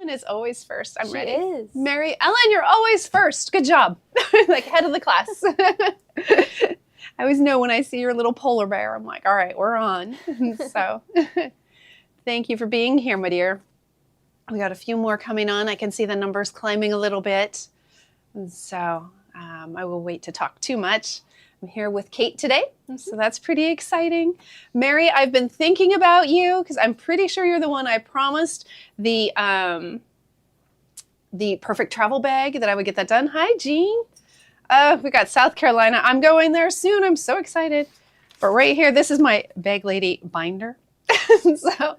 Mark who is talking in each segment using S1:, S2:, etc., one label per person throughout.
S1: Ellen is always first. I'm ready.
S2: She is.
S1: Mary Ellen, you're always first. Good job. Like head of the class. I always know when I see your little polar bear, I'm like, all right, we're on. So thank you for being here, my dear. We got a few more coming on. I can see the numbers climbing a little bit. And so I will wait to talk too much. I'm here with Kate today, so that's pretty exciting. Mary, I've been thinking about you because I'm pretty sure you're the one I promised the perfect travel bag that I would get that done. Hi, Jean. We got South Carolina. I'm going there soon. I'm so excited. But right here, this is my bag lady binder. So,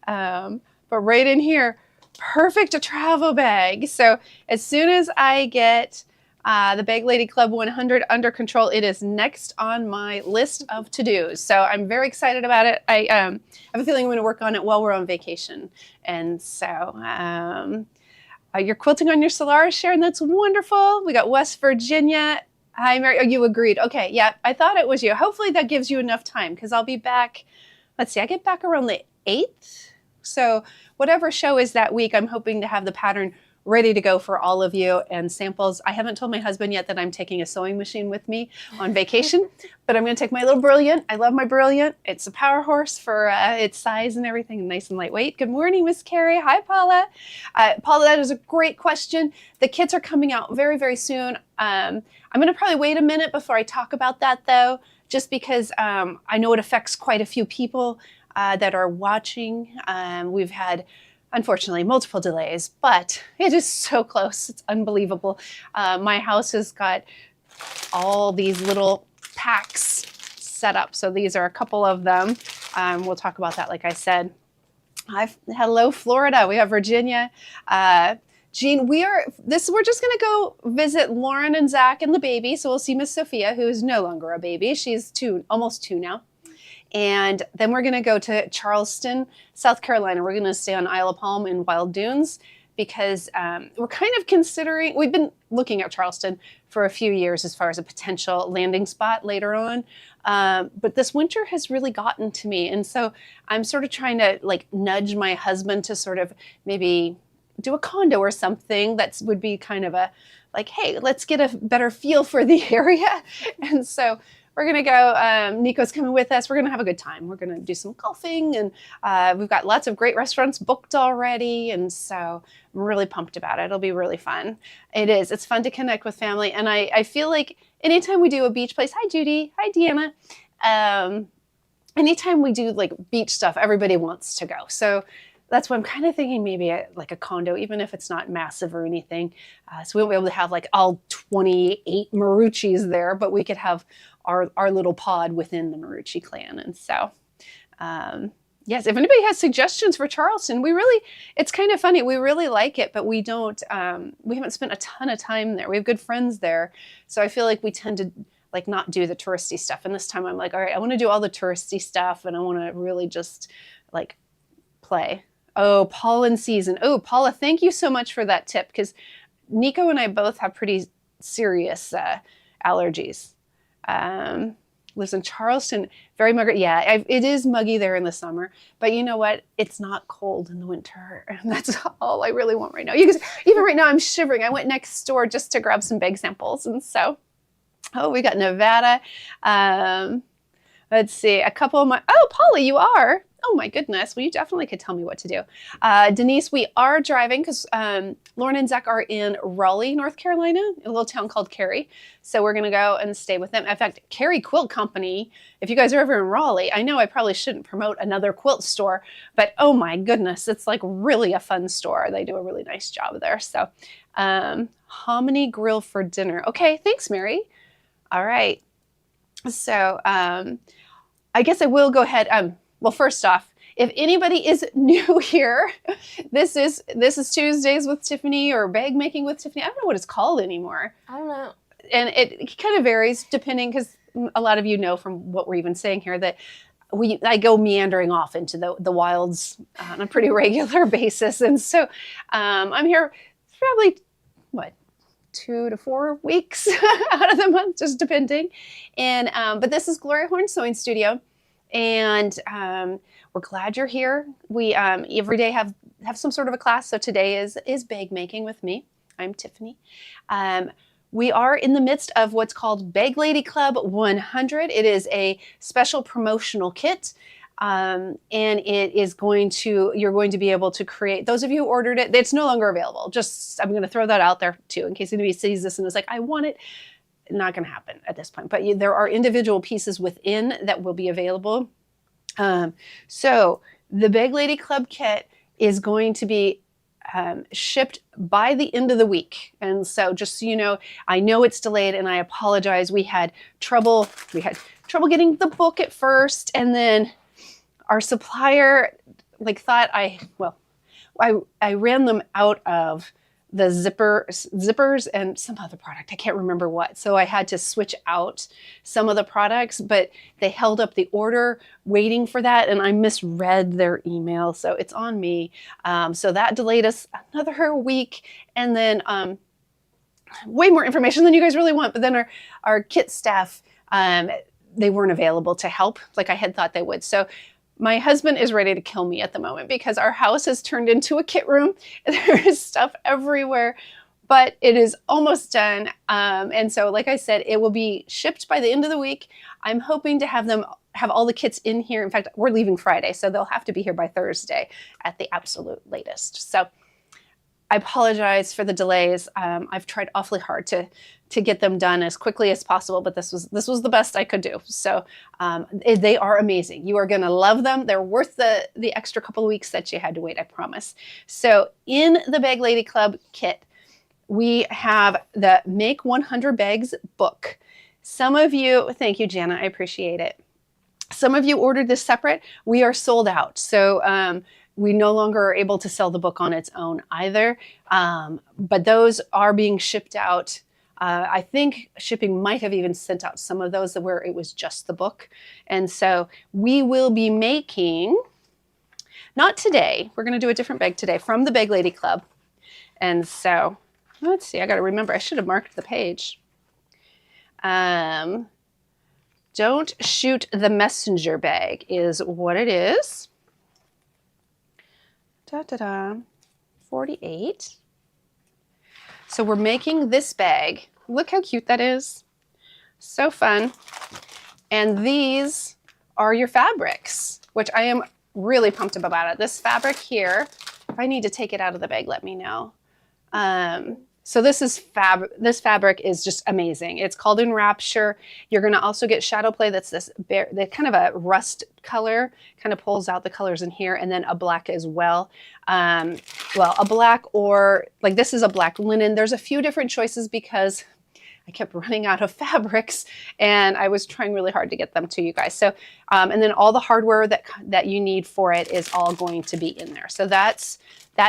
S1: but right in here, perfect travel bag. So as soon as I get the Bag Lady Club 100 under control, it is next on my list of to-dos. So I'm very excited about it. I have a feeling I'm going to work on it while we're on vacation. And so you're quilting on your Solaris, Sharon. That's wonderful. We got West Virginia. Hi, Mary. Oh, you agreed. Okay, yeah, I thought it was you. Hopefully that gives you enough time because I'll be back. Let's see, I get back around the 8th. So whatever show is that week, I'm hoping to have the pattern ready to go for all of you and samples. I haven't told my husband yet that I'm taking a sewing machine with me on vacation, but I'm going to take my little Brilliant. I love my Brilliant. It's a power horse for its size and everything, nice and lightweight. Good morning, Miss Carrie. Hi, Paula. Paula, that is a great question. The kits are coming out very, very soon. I'm going to probably wait a minute before I talk about that, though, just because I know it affects quite a few people that are watching. We've had, unfortunately, multiple delays, but it is so close. It's unbelievable. My house has got all these little packs set up. So these are a couple of them. We'll talk about that, like I said. Hello, Florida. We have Virginia. Jean, we're just going to go visit Lauren and Zach and the baby. So we'll see Miss Sophia, who is no longer a baby. She's almost two now. And then we're going to go to Charleston, South Carolina. We're going to stay on Isle of Palm in Wild Dunes because we're kind of considering, we've been looking at Charleston for a few years as far as a potential landing spot later on. But this winter has really gotten to me. And so I'm sort of trying to like nudge my husband to sort of maybe do a condo or something that would be kind of a like, hey, let's get a better feel for the area. And so we're going to go, Nico's coming with us. We're going to have a good time. We're going to do some golfing and we've got lots of great restaurants booked already. And so I'm really pumped about it. It'll be really fun. It is. It's fun to connect with family. And I feel like anytime we do a beach place, hi, Judy. Hi, Deanna. Anytime we do like beach stuff, everybody wants to go. So that's why I'm kind of thinking maybe like a condo, even if it's not massive or anything. So we won't be able to have like all 28 Maruccis there, but we could have our little pod within the Marucci clan. And so, yes, if anybody has suggestions for Charleston, it's kind of funny. We really like it, but we haven't spent a ton of time there. We have good friends there. So I feel like we tend to like not do the touristy stuff. And this time I'm like, all right, I want to do all the touristy stuff and I want to really just like play. Oh, pollen season. Oh, Paula, thank you so much for that tip because Nico and I both have pretty serious allergies. Lives in Charleston, very muggy. Yeah, it is muggy there in the summer, but you know what? It's not cold in the winter. And that's all I really want right now. Even right now, I'm shivering. I went next door just to grab some bag samples. And so, we got Nevada. Let's see, a couple of Paula, you are. Oh my goodness. Well, you definitely could tell me what to do. Denise, we are driving because Lauren and Zach are in Raleigh, North Carolina, a little town called Cary. So we're going to go and stay with them. In fact, Cary Quilt Company, if you guys are ever in Raleigh, I know I probably shouldn't promote another quilt store, but oh my goodness, it's like really a fun store. They do a really nice job there. So hominy grill for dinner. Okay, thanks, Mary. All right. So I guess I will go ahead. Well, first off, if anybody is new here, this is Tuesdays with Tiffini or bag making with Tiffini. I don't know what it's called anymore.
S2: I don't know.
S1: And it kind of varies depending, because a lot of you know from what we're even saying here that I go meandering off into the wilds on a pretty regular basis. And so I'm here probably, 2 to 4 weeks out of the month, just depending. And but this is Glory Horn Sewing Studio. And we're glad you're here. We every day have some sort of a class. So today is bag making with me. I'm Tiffini. We are in the midst of what's called Bag Lady Club 100. It is a special promotional kit. And it is you're going to be able to create, those of you who ordered it, it's no longer available. I'm going to throw that out there too, in case anybody sees this and is like, I want it. Not going to happen at this point, but there are individual pieces within that will be available. So the Bag Lady Club kit is going to be shipped by the end of the week. And so just so you know, I know it's delayed and I apologize. We had trouble getting the book at first, and then our supplier thought I ran them out of the zippers and some other product. I can't remember what. So I had to switch out some of the products, but they held up the order waiting for that, and I misread their email. So it's on me. So that delayed us another week. And then way more information than you guys really want. But then our kit staff, they weren't available to help like I had thought they would. So my husband is ready to kill me at the moment because our house has turned into a kit room. There is stuff everywhere, but it is almost done. And so, like I said, it will be shipped by the end of the week. I'm hoping to have all the kits in here. In fact, we're leaving Friday, so they'll have to be here by Thursday at the absolute latest. So I apologize for the delays. I've tried awfully hard to get them done as quickly as possible, but this was the best I could do. So they are amazing. You are going to love them. They're worth the extra couple of weeks that you had to wait, I promise. So in the Bag Lady Club kit, we have the Make 100 Bags book. Some of you, thank you, Jana, I appreciate it. Some of you ordered this separate. We are sold out. So we no longer are able to sell the book on its own either, but those are being shipped out. I think shipping might have even sent out some of those where it was just the book. And so we will be making, not today, we're going to do a different bag today from the Bag Lady Club. And so let's see, I got to remember, I should have marked the page. Don't Shoot the Messenger bag is what it is. 48. So we're making this bag. Look how cute that is. So fun. And these are your fabrics, which I am really pumped about it. This fabric here, if I need to take it out of the bag, let me know. So this fabric is just amazing. It's called Enrapture. You're going to also get shadow play. That's that kind of a rust color, kind of pulls out the colors in here, and then a black as well. Well, a black, or like this is a black linen. There's a few different choices because I kept running out of fabrics and I was trying really hard to get them to you guys. So, and then all the hardware that you need for it is all going to be in there. So that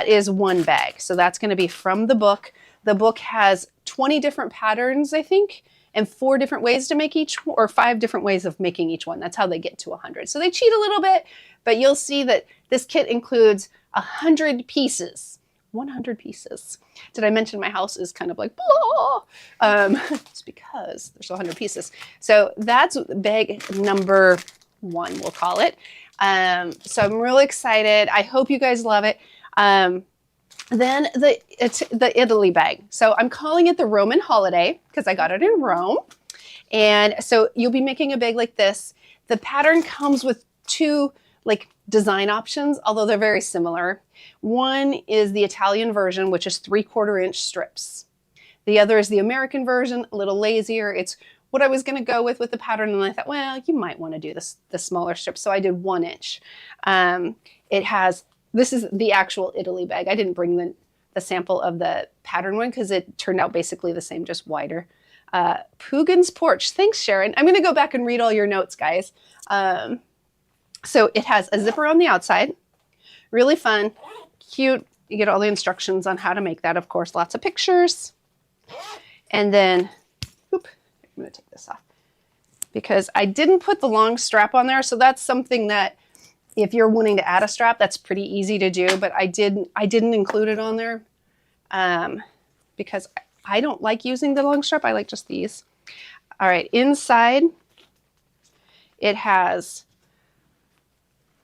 S1: is one bag. So that's going to be from the book. The book has 20 different patterns, I think, and 4 different ways to make each, or 5 different ways of making each one. That's how they get to 100. So they cheat a little bit, but you'll see that this kit includes 100 pieces. 100 pieces. Did I mention my house is kind of like, blah? It's because there's 100 pieces. So that's bag number 1, we'll call it. So I'm really excited. I hope you guys love it. Then it's the Italy bag. So I'm calling it the Roman Holiday because I got it in Rome. And so you'll be making a bag like this. The pattern comes with 2 design options, although they're very similar. One is the Italian version, which is 3/4 inch strips. The other is the American version, a little lazier. It's what I was going to go with the pattern, and I thought, well, you might want to do the smaller strips, so I did 1 inch. This is the actual Italy bag. I didn't bring the sample of the pattern one because it turned out basically the same, just wider. Pugin's Porch. Thanks, Sharon. I'm going to go back and read all your notes, guys. So it has a zipper on the outside. Really fun, cute. You get all the instructions on how to make that, of course. Lots of pictures. And then, I'm going to take this off because I didn't put the long strap on there. So that's something that if you're wanting to add a strap, that's pretty easy to do. But I didn't include it on there because I don't like using the long strap. I like just these. All right, inside it has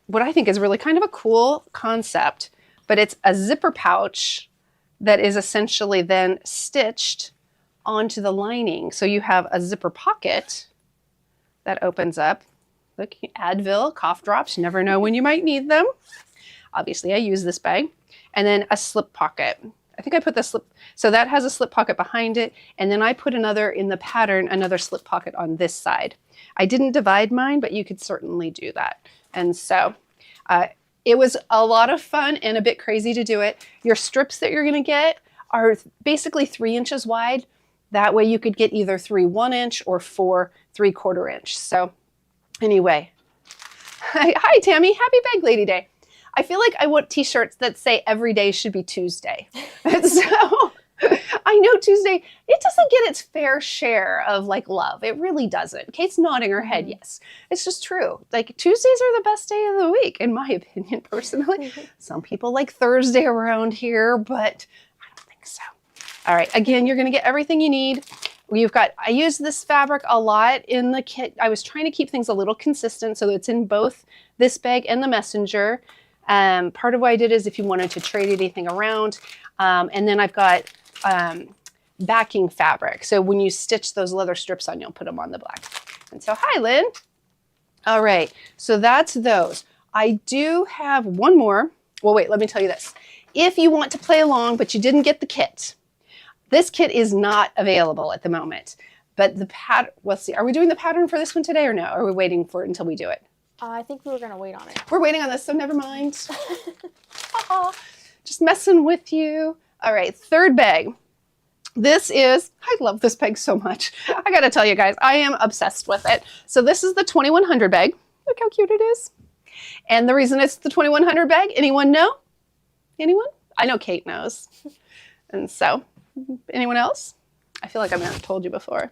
S1: what I think is really kind of a cool concept, but it's a zipper pouch that is essentially then stitched onto the lining. So you have a zipper pocket that opens up. Look, Advil, cough drops, you never know when you might need them. Obviously, I use this bag. And then a slip pocket. I think I put the slip, so that has a slip pocket behind it, and then I put another in the pattern, another slip pocket on this side. I didn't divide mine, but you could certainly do that. And so it was a lot of fun and a bit crazy to do it. Your strips that you're gonna get are basically 3 inches wide. That way you could get either 3 1-inch or 4 3/4 inch. So anyway, hi Tammy, happy Bag Lady Day. I feel like I want t-shirts that say every day should be Tuesday. So I know Tuesday, it doesn't get its fair share of like love. It really doesn't. Kate's nodding her head, yes. It's just true. Like Tuesdays are the best day of the week, in my opinion, personally. Some people like Thursday around here, but I don't think so. All right, again, you're gonna get everything you need. I use this fabric a lot in the kit. I was trying to keep things a little consistent so that it's in both this bag and the messenger. Part of what I did is if you wanted to trade anything around, and then I've got backing fabric. So when you stitch those leather strips on, you'll put them on the black. And so, hi, Lynn. All right, so that's those. I do have one more. Well, wait, let me tell you this. If you want to play along, but you didn't get the kit, this kit is not available at the moment. But the pattern, let's see, are we doing the pattern for this one today or no? Or are we waiting for it until we do it?
S2: I think we were going to wait on it.
S1: We're waiting on this, so never mind. Just messing with you. All right, third bag. This is, I love this bag so much. I got to tell you guys, I am obsessed with it. So this is the 2100 bag. Look how cute it is. And the reason it's the 2100 bag, anyone know? Anyone? I know Kate knows. And so, anyone else? I feel like I may have told you before.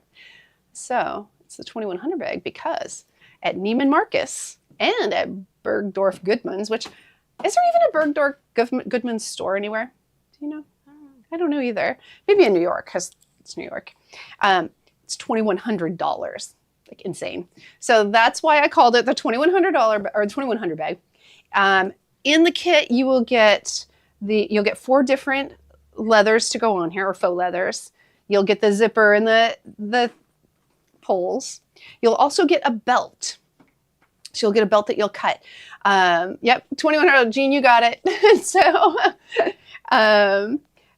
S1: So it's the 2100 bag because at Neiman Marcus and at Bergdorf Goodman's, which, is there even a Bergdorf Goodman's store anywhere? Do you know? I don't know either. Maybe in New York, because it's New York. It's $2,100, like insane. So that's why I called it the $2,100 or the 2100 bag. In the kit, you will get you'll get 4 different leathers to go on here, or faux leathers. You'll get the zipper and the poles. You'll also get a belt. So you'll get a belt that you'll cut. Yep, 2100, Jean, you got it.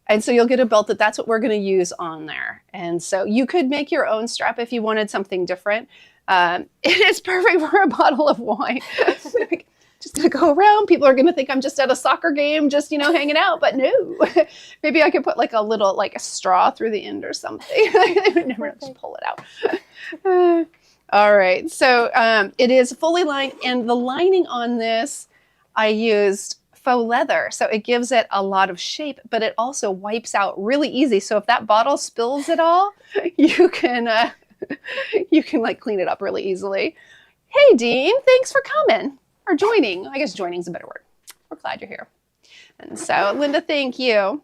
S1: And so you'll get a belt that's what we're gonna use on there. And so you could make your own strap if you wanted something different. It is perfect for a bottle of wine. Just gonna go around, people are gonna think I'm just at a soccer game, just, you know, hanging out, but no. Maybe I could put like a little, like a straw through the end or something. I would never just pull it out. All right, so it is fully lined, and the lining on this, I used faux leather, so it gives it a lot of shape, but it also wipes out really easy. So if that bottle spills at all, you can like clean it up really easily. Hey, Dean, thanks for coming or joining. I guess joining is a better word. We're glad you're here. And so, Linda, thank you.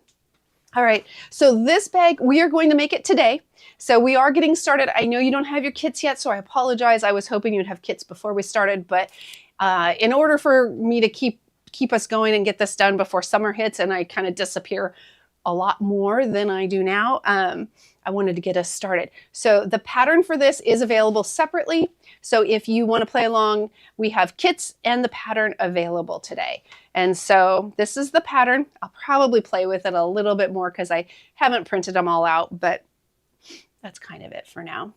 S1: All right, so this bag, we are going to make it today. So we are getting started. I know you don't have your kits yet, so I apologize. I was hoping you'd have kits before we started, but in order for me to keep us going and get this done before summer hits and I kind of disappear a lot more than I do now, I wanted to get us started. So the pattern for this is available separately. So if you want to play along, we have kits and the pattern available today. And so this is the pattern. I'll probably play with it a little bit more because I haven't printed them all out, but that's kind of it for now.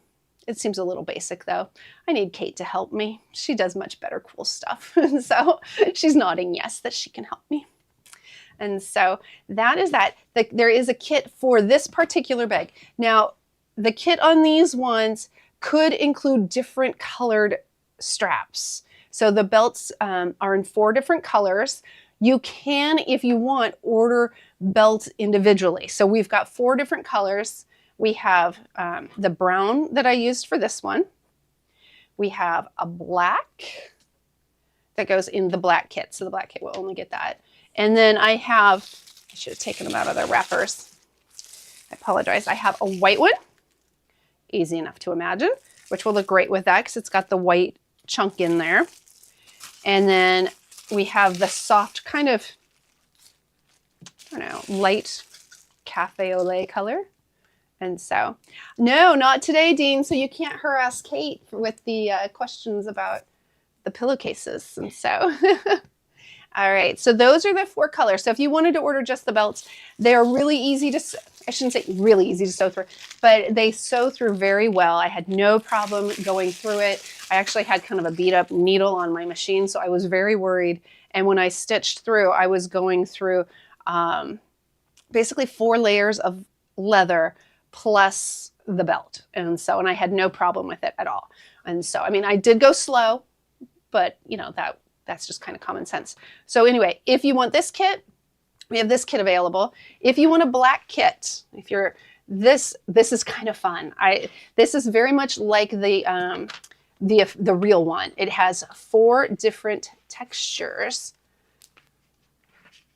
S1: It seems a little basic though. I need Kate to help me. She does much better cool stuff. So she's nodding yes that she can help me. And so that is that. There is a kit for this particular bag. Now, the kit on these ones could include different colored straps. So the belts are in 4 different colors. You can, if you want, order belts individually. So we've got 4 different colors. We have the brown that I used for this one. We have a black that goes in the black kit. So the black kit will only get that. And then I should have taken them out of their wrappers. I apologize. I have a white one, easy enough to imagine, which will look great with that because it's got the white chunk in there. And then we have the soft kind of, I don't know, light cafe au lait color. And so, no, not today, Dean. So you can't harass Kate with the questions about the pillowcases. And so, all right. So those are the 4 colors. So if you wanted to order just the belts, they're really easy to, I shouldn't say really easy to sew through, but they sew through very well. I had no problem going through it. I actually had kind of a beat up needle on my machine, so I was very worried. And when I stitched through, I was going through basically 4 layers of leather plus the belt. And so, and I had no problem with it at all. And so, I mean, I did go slow, but you know, that's just kind of common sense. So anyway, if you want this kit, we have this kit available. If you want a black kit, if you're this is kind of fun. This is very much like the real one. It has 4 different textures.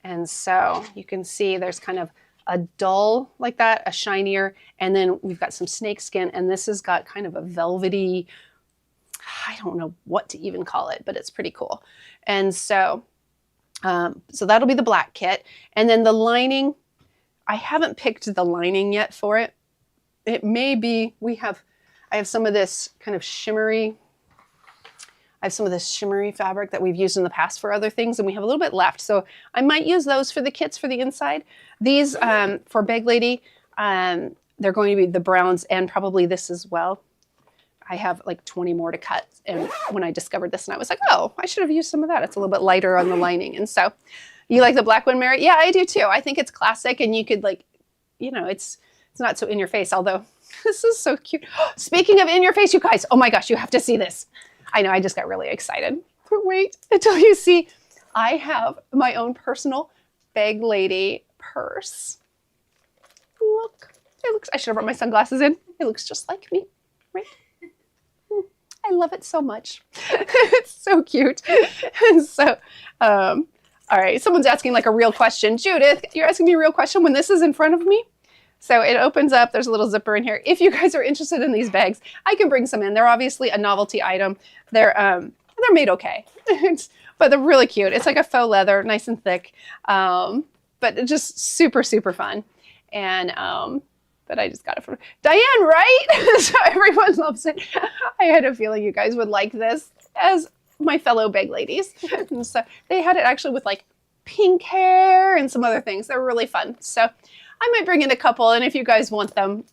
S1: And so you can see there's kind of a dull like that, a shinier, and then we've got some snake skin, and this has got kind of a velvety, I don't know what to even call it, but it's pretty cool. And so, so that'll be the black kit. And then the lining, I haven't picked the lining yet for it. It may be, I have some of this kind of shimmery, fabric that we've used in the past for other things, and we have a little bit left. So I might use those for the kits for the inside. These for Bag Lady, they're going to be the browns and probably this as well. I have like 20 more to cut. And when I discovered this, and I was like, oh, I should have used some of that. It's a little bit lighter on the lining. And so you like the black one, Mary? Yeah, I do too. I think it's classic, and you could like, you know, it's not so in your face, although this is so cute. Speaking of in your face, you guys, oh my gosh, you have to see this. I know, I just got really excited. But wait until you see, I have my own personal Bag Lady purse. Look, I should have brought my sunglasses in. It looks just like me, right? I love it so much. It's so cute. And so, all right, someone's asking like a real question. Judith, you're asking me a real question when this is in front of me? So it opens up, there's a little zipper in here. If you guys are interested in these bags, I can bring some in. They're obviously a novelty item. They're made okay, but they're really cute. It's like a faux leather, nice and thick, but it's just super, super fun. And, but I just got it from Diane, right? So everyone loves it. I had a feeling you guys would like this as my fellow Bag Ladies. And so they had it actually with like pink hair and some other things. They're really fun. So I might bring in a couple, and if you guys want them,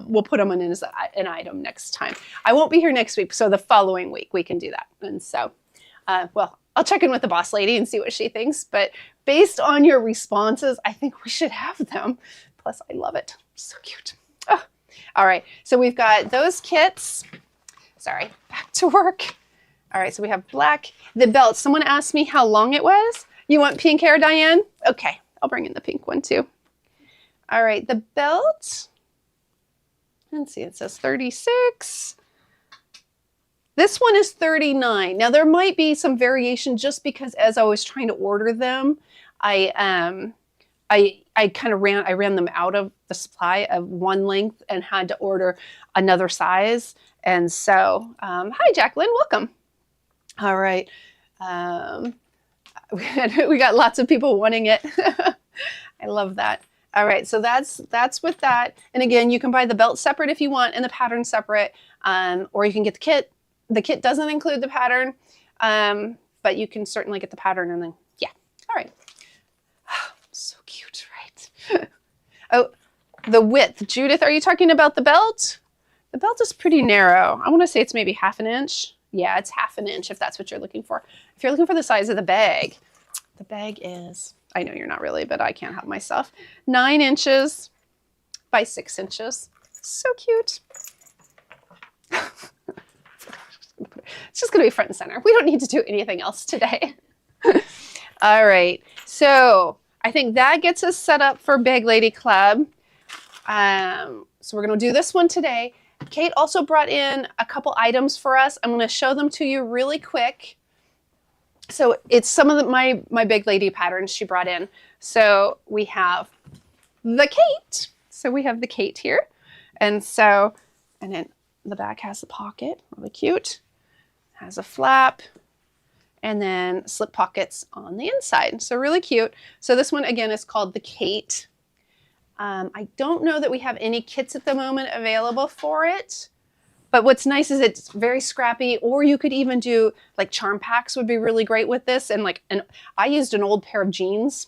S1: we'll put them in as an item next time. I won't be here next week, so the following week we can do that. And so, well, I'll check in with the boss lady and see what she thinks, but based on your responses, I think we should have them. Plus, I love it. So cute. Oh. All right, so we've got those kits. Sorry, back to work. All right, so we have black. The belt, someone asked me how long it was. You want pink hair, Diane? Okay, I'll bring in the pink one too. All right, the belt, let's see, it says 36. This one is 39. Now there might be some variation just because as I was trying to order them, I kind of ran them out of the supply of one length and had to order another size. And so, hi Jacqueline, welcome. All right, we got lots of people wanting it. I love that. All right, so that's with that. And again, you can buy the belt separate if you want and the pattern separate, or you can get the kit. The kit doesn't include the pattern, but you can certainly get the pattern and then, yeah. All right. Oh, so cute, right? Oh, the width. Judith, are you talking about the belt? The belt is pretty narrow. I want to say it's maybe 1/2 inch. Yeah, it's 1/2 inch if that's what you're looking for. If you're looking for the size of the bag is, I know you're not really, but I can't help myself, 9 inches by 6 inches. So cute. It's just going to be front and center. We don't need to do anything else today. All right. So I think that gets us set up for Bag Lady Club. So we're going to do this one today. Kate also brought in a couple items for us. I'm going to show them to you really quick. So it's some of my Bag Lady patterns she brought in. So we have the Kate. So we have the Kate here. And so, and then the back has the pocket, really cute. Has a flap. and then slip pockets on the inside. So really cute. So this one again is called the Kate. I don't know that we have any kits at the moment available for it, but what's nice is it's very scrappy, or you could even do like charm packs would be really great with this. And I used an old pair of jeans.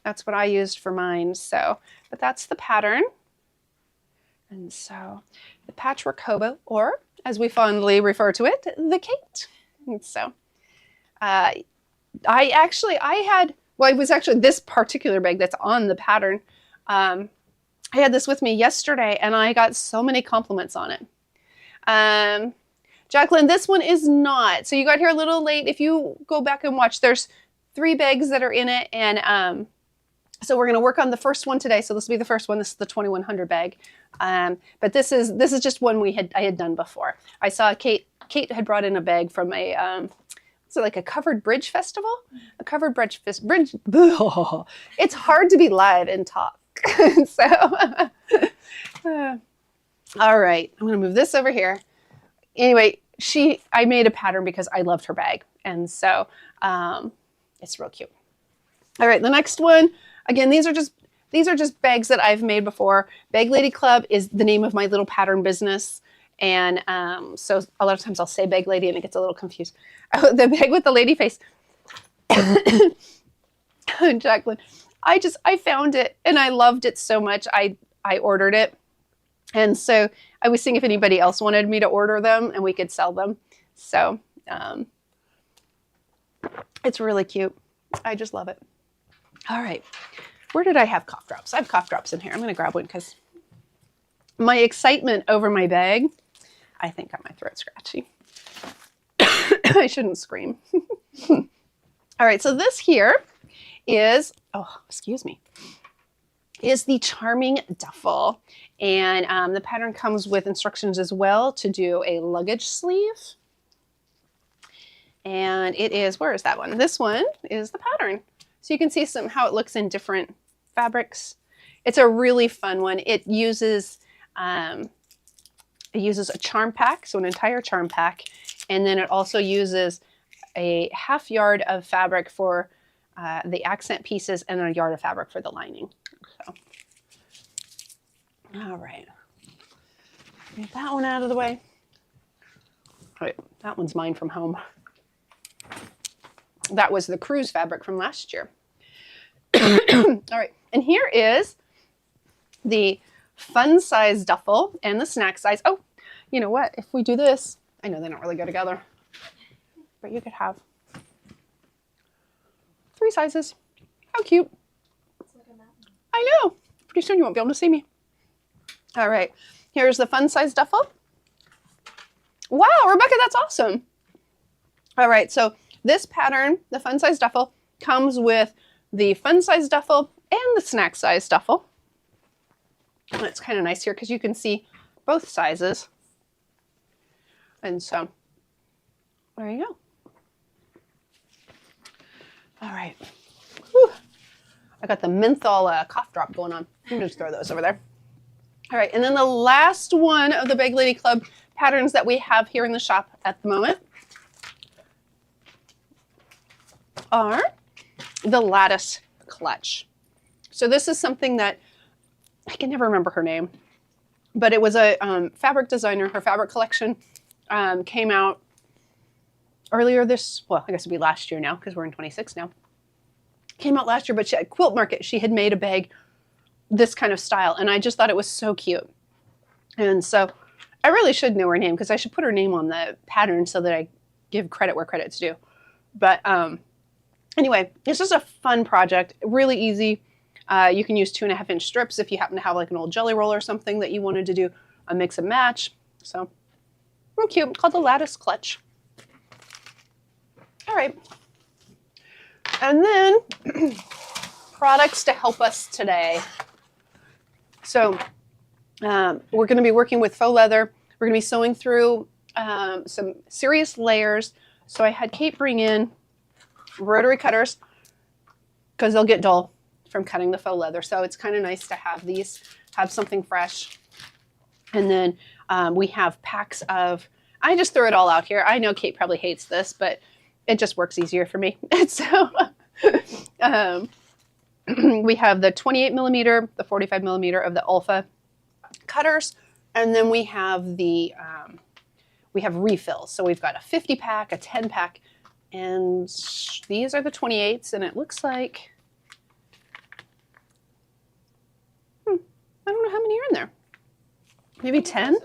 S1: That's what I used for mine. So, but that's the pattern. And so the patchwork hobo, or as we fondly refer to it, the Kate. And so it was actually this particular bag that's on the pattern. I had this with me yesterday and I got so many compliments on it. Jacqueline, this one is not. So you got here a little late. If you go back and watch, there's 3 bags that are in it. And so we're going to work on the first one today. So this will be the first one. This is the 2100 bag. But this is just one I had done before. I saw Kate had brought in a bag from a, so like a covered bridge festival, a covered bridge. It's hard to be live and talk. So, all right, I'm going to move this over here. Anyway, I made a pattern because I loved her bag. And so it's real cute. All right, the next one, again, these are just bags that I've made before. Bag Lady Club is the name of my little pattern business. And so a lot of times I'll say Bag Lady and it gets a little confused. Oh, the bag with the lady face. Jacqueline, I found it and I loved it so much. I ordered it. And so I was seeing if anybody else wanted me to order them and we could sell them. So it's really cute. I just love it. All right. Where did I have cough drops? I have cough drops in here. I'm going to grab one because my excitement over my bag, I think got my throat scratchy. I shouldn't scream. All right. So this here is, is the Charming Duffel. And the pattern comes with instructions as well to do a luggage sleeve. And it is, where is that one? This one is the pattern. So you can see how it looks in different fabrics. It's a really fun one. It uses a charm pack, so an entire charm pack. And then it also uses a half yard of fabric for the accent pieces and a yard of fabric for the lining. So. All right, get that one out of the way. All right, that one's mine from home. That was the cruise fabric from last year. All right, and here is the fun size duffel and the snack size. Oh, you know what? If we do this, I know they don't really go together, but you could have 3 sizes. How cute. I know. Pretty soon you won't be able to see me. All right, here's the fun size duffel. Wow, Rebecca, that's awesome. All right, so this pattern, the fun size duffel, comes with the fun size duffel and the snack size duffel. And it's kind of nice here because you can see both sizes. And so there you go. All right. Whew. I got the menthol cough drop going on. I'm gonna just throw those over there. All right, and then the last one of the Bag Lady Club patterns that we have here in the shop at the moment are the lattice clutch. So this is something that I can never remember her name, but it was a fabric designer. Her fabric collection came out earlier this, well, I guess it'd be last year now because we're in 26 now. Came out last year, but she at Quilt Market, she had made a bag this kind of style, and I just thought it was so cute. And so I really should know her name because I should put her name on the pattern so that I give credit where credit's due. But anyway, it's just a fun project, really easy. You can use 2.5-inch strips if you happen to have like an old jelly roll or something that you wanted to do a mix and match. So real cute, called the lattice clutch. All right. And then products to help us today. So we're going to be working with faux leather. We're going to be sewing through some serious layers. So I had Kate bring in rotary cutters because they'll get dull from cutting the faux leather. So it's kind of nice to have these, have something fresh. And then we have packs of, I just threw it all out here. I know Kate probably hates this, but it just works easier for me. And so we have the 28 millimeter, the 45 millimeter of the Alpha cutters, and then we have the refills. So we've got a 50 pack, a 10 pack, and these are the 28s, and it looks like, I don't know how many are in there. Maybe 10?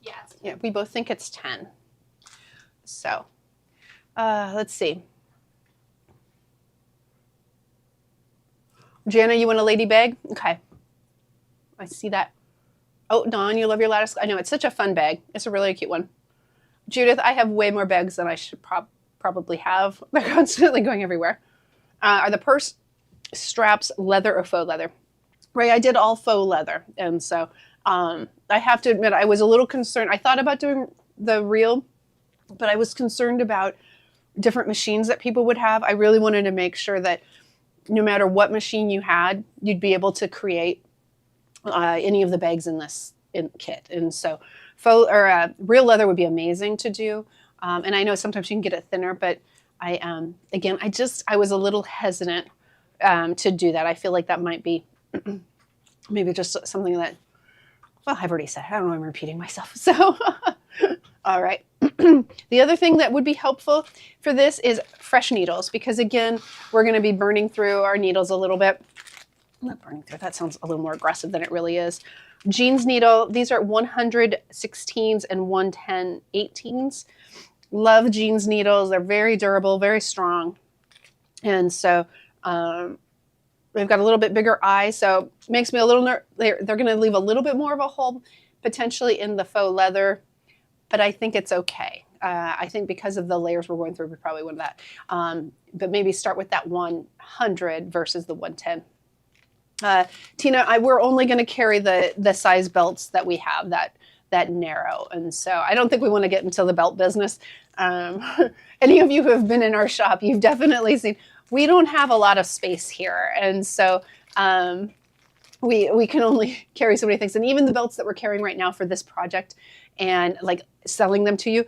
S2: Yeah.
S1: Yeah, we both think it's 10. So let's see. Jana, you want a lady bag? Okay. I see that. Oh, Dawn, you love your lattice. I know, it's such a fun bag. It's a really cute one. Judith, I have way more bags than I should probably have. They're constantly going everywhere. Are the purse straps leather or faux leather? Ray, I did all faux leather. And so I have to admit, I was a little concerned. I thought about doing the real, but I was concerned about different machines that people would have. I really wanted to make sure that no matter what machine you had, you'd be able to create any of the bags in this kit. And so faux or real leather would be amazing to do. And I know sometimes you can get it thinner, but again, I was a little hesitant to do that. I feel like that might be maybe just something that, well, I've already said, I don't know, I'm repeating myself. So, all right. The other thing that would be helpful for this is fresh needles, because again, we're going to be burning through our needles a little bit. Not burning through, that sounds a little more aggressive than it really is. Jeans needle, these are 116s and 110 18s. Love jeans needles. They're very durable, very strong. And so they've got a little bit bigger eye, so it makes me a little they're going to leave a little bit more of a hole potentially in the faux leather, but I think it's okay. I think because of the layers we're going through, we probably want that. But maybe start with that 100 versus the 110. Tina, we're only going to carry the size belts that we have that narrow, and so I don't think we want to get into the belt business. Any of you who have been in our shop, you've definitely seen we don't have a lot of space here, and so we can only carry so many things. And even the belts that we're carrying right now for this project, and like selling them to you,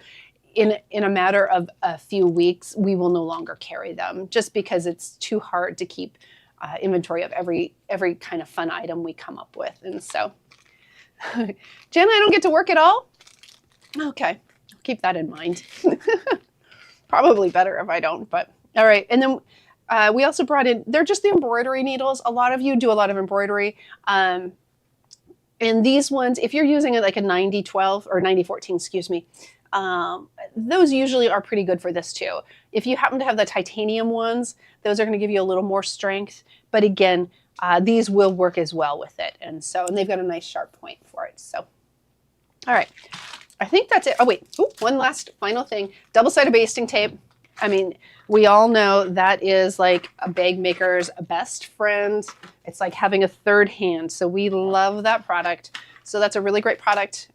S1: in a matter of a few weeks, we will no longer carry them, just because it's too hard to keep inventory of every kind of fun item we come up with. And so, Jen, I don't get to work at all? Okay, I'll keep that in mind. Probably better if I don't, but all right. And then we also brought in, they're just the embroidery needles. A lot of you do a lot of embroidery. And these ones, if you're using it like a 90-12 or 90-14, excuse me, those usually are pretty good for this too. If you happen to have the titanium ones, those are going to give you a little more strength. But again, these will work as well with it. And they've got a nice sharp point for it. So, all right. I think that's it. Oh, wait. Ooh, one last final thing. Double-sided basting tape. I mean, we all know that is like a bag maker's best friend. It's like having a third hand. So we love that product. So that's a really great product.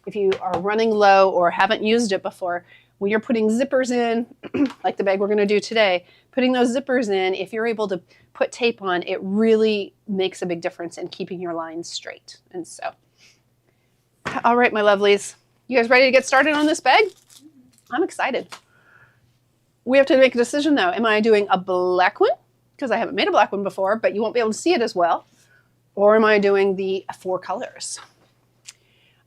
S1: If you are running low or haven't used it before, when you're putting zippers in, like the bag we're going to do today, putting those zippers in, if you're able to put tape on, it really makes a big difference in keeping your lines straight. And so, all right, my lovelies, you guys ready to get started on this bag? I'm excited. We have to make a decision though. Am I doing a black one? Because I haven't made a black one before, but you won't be able to see it as well. Or am I doing the 4 colors?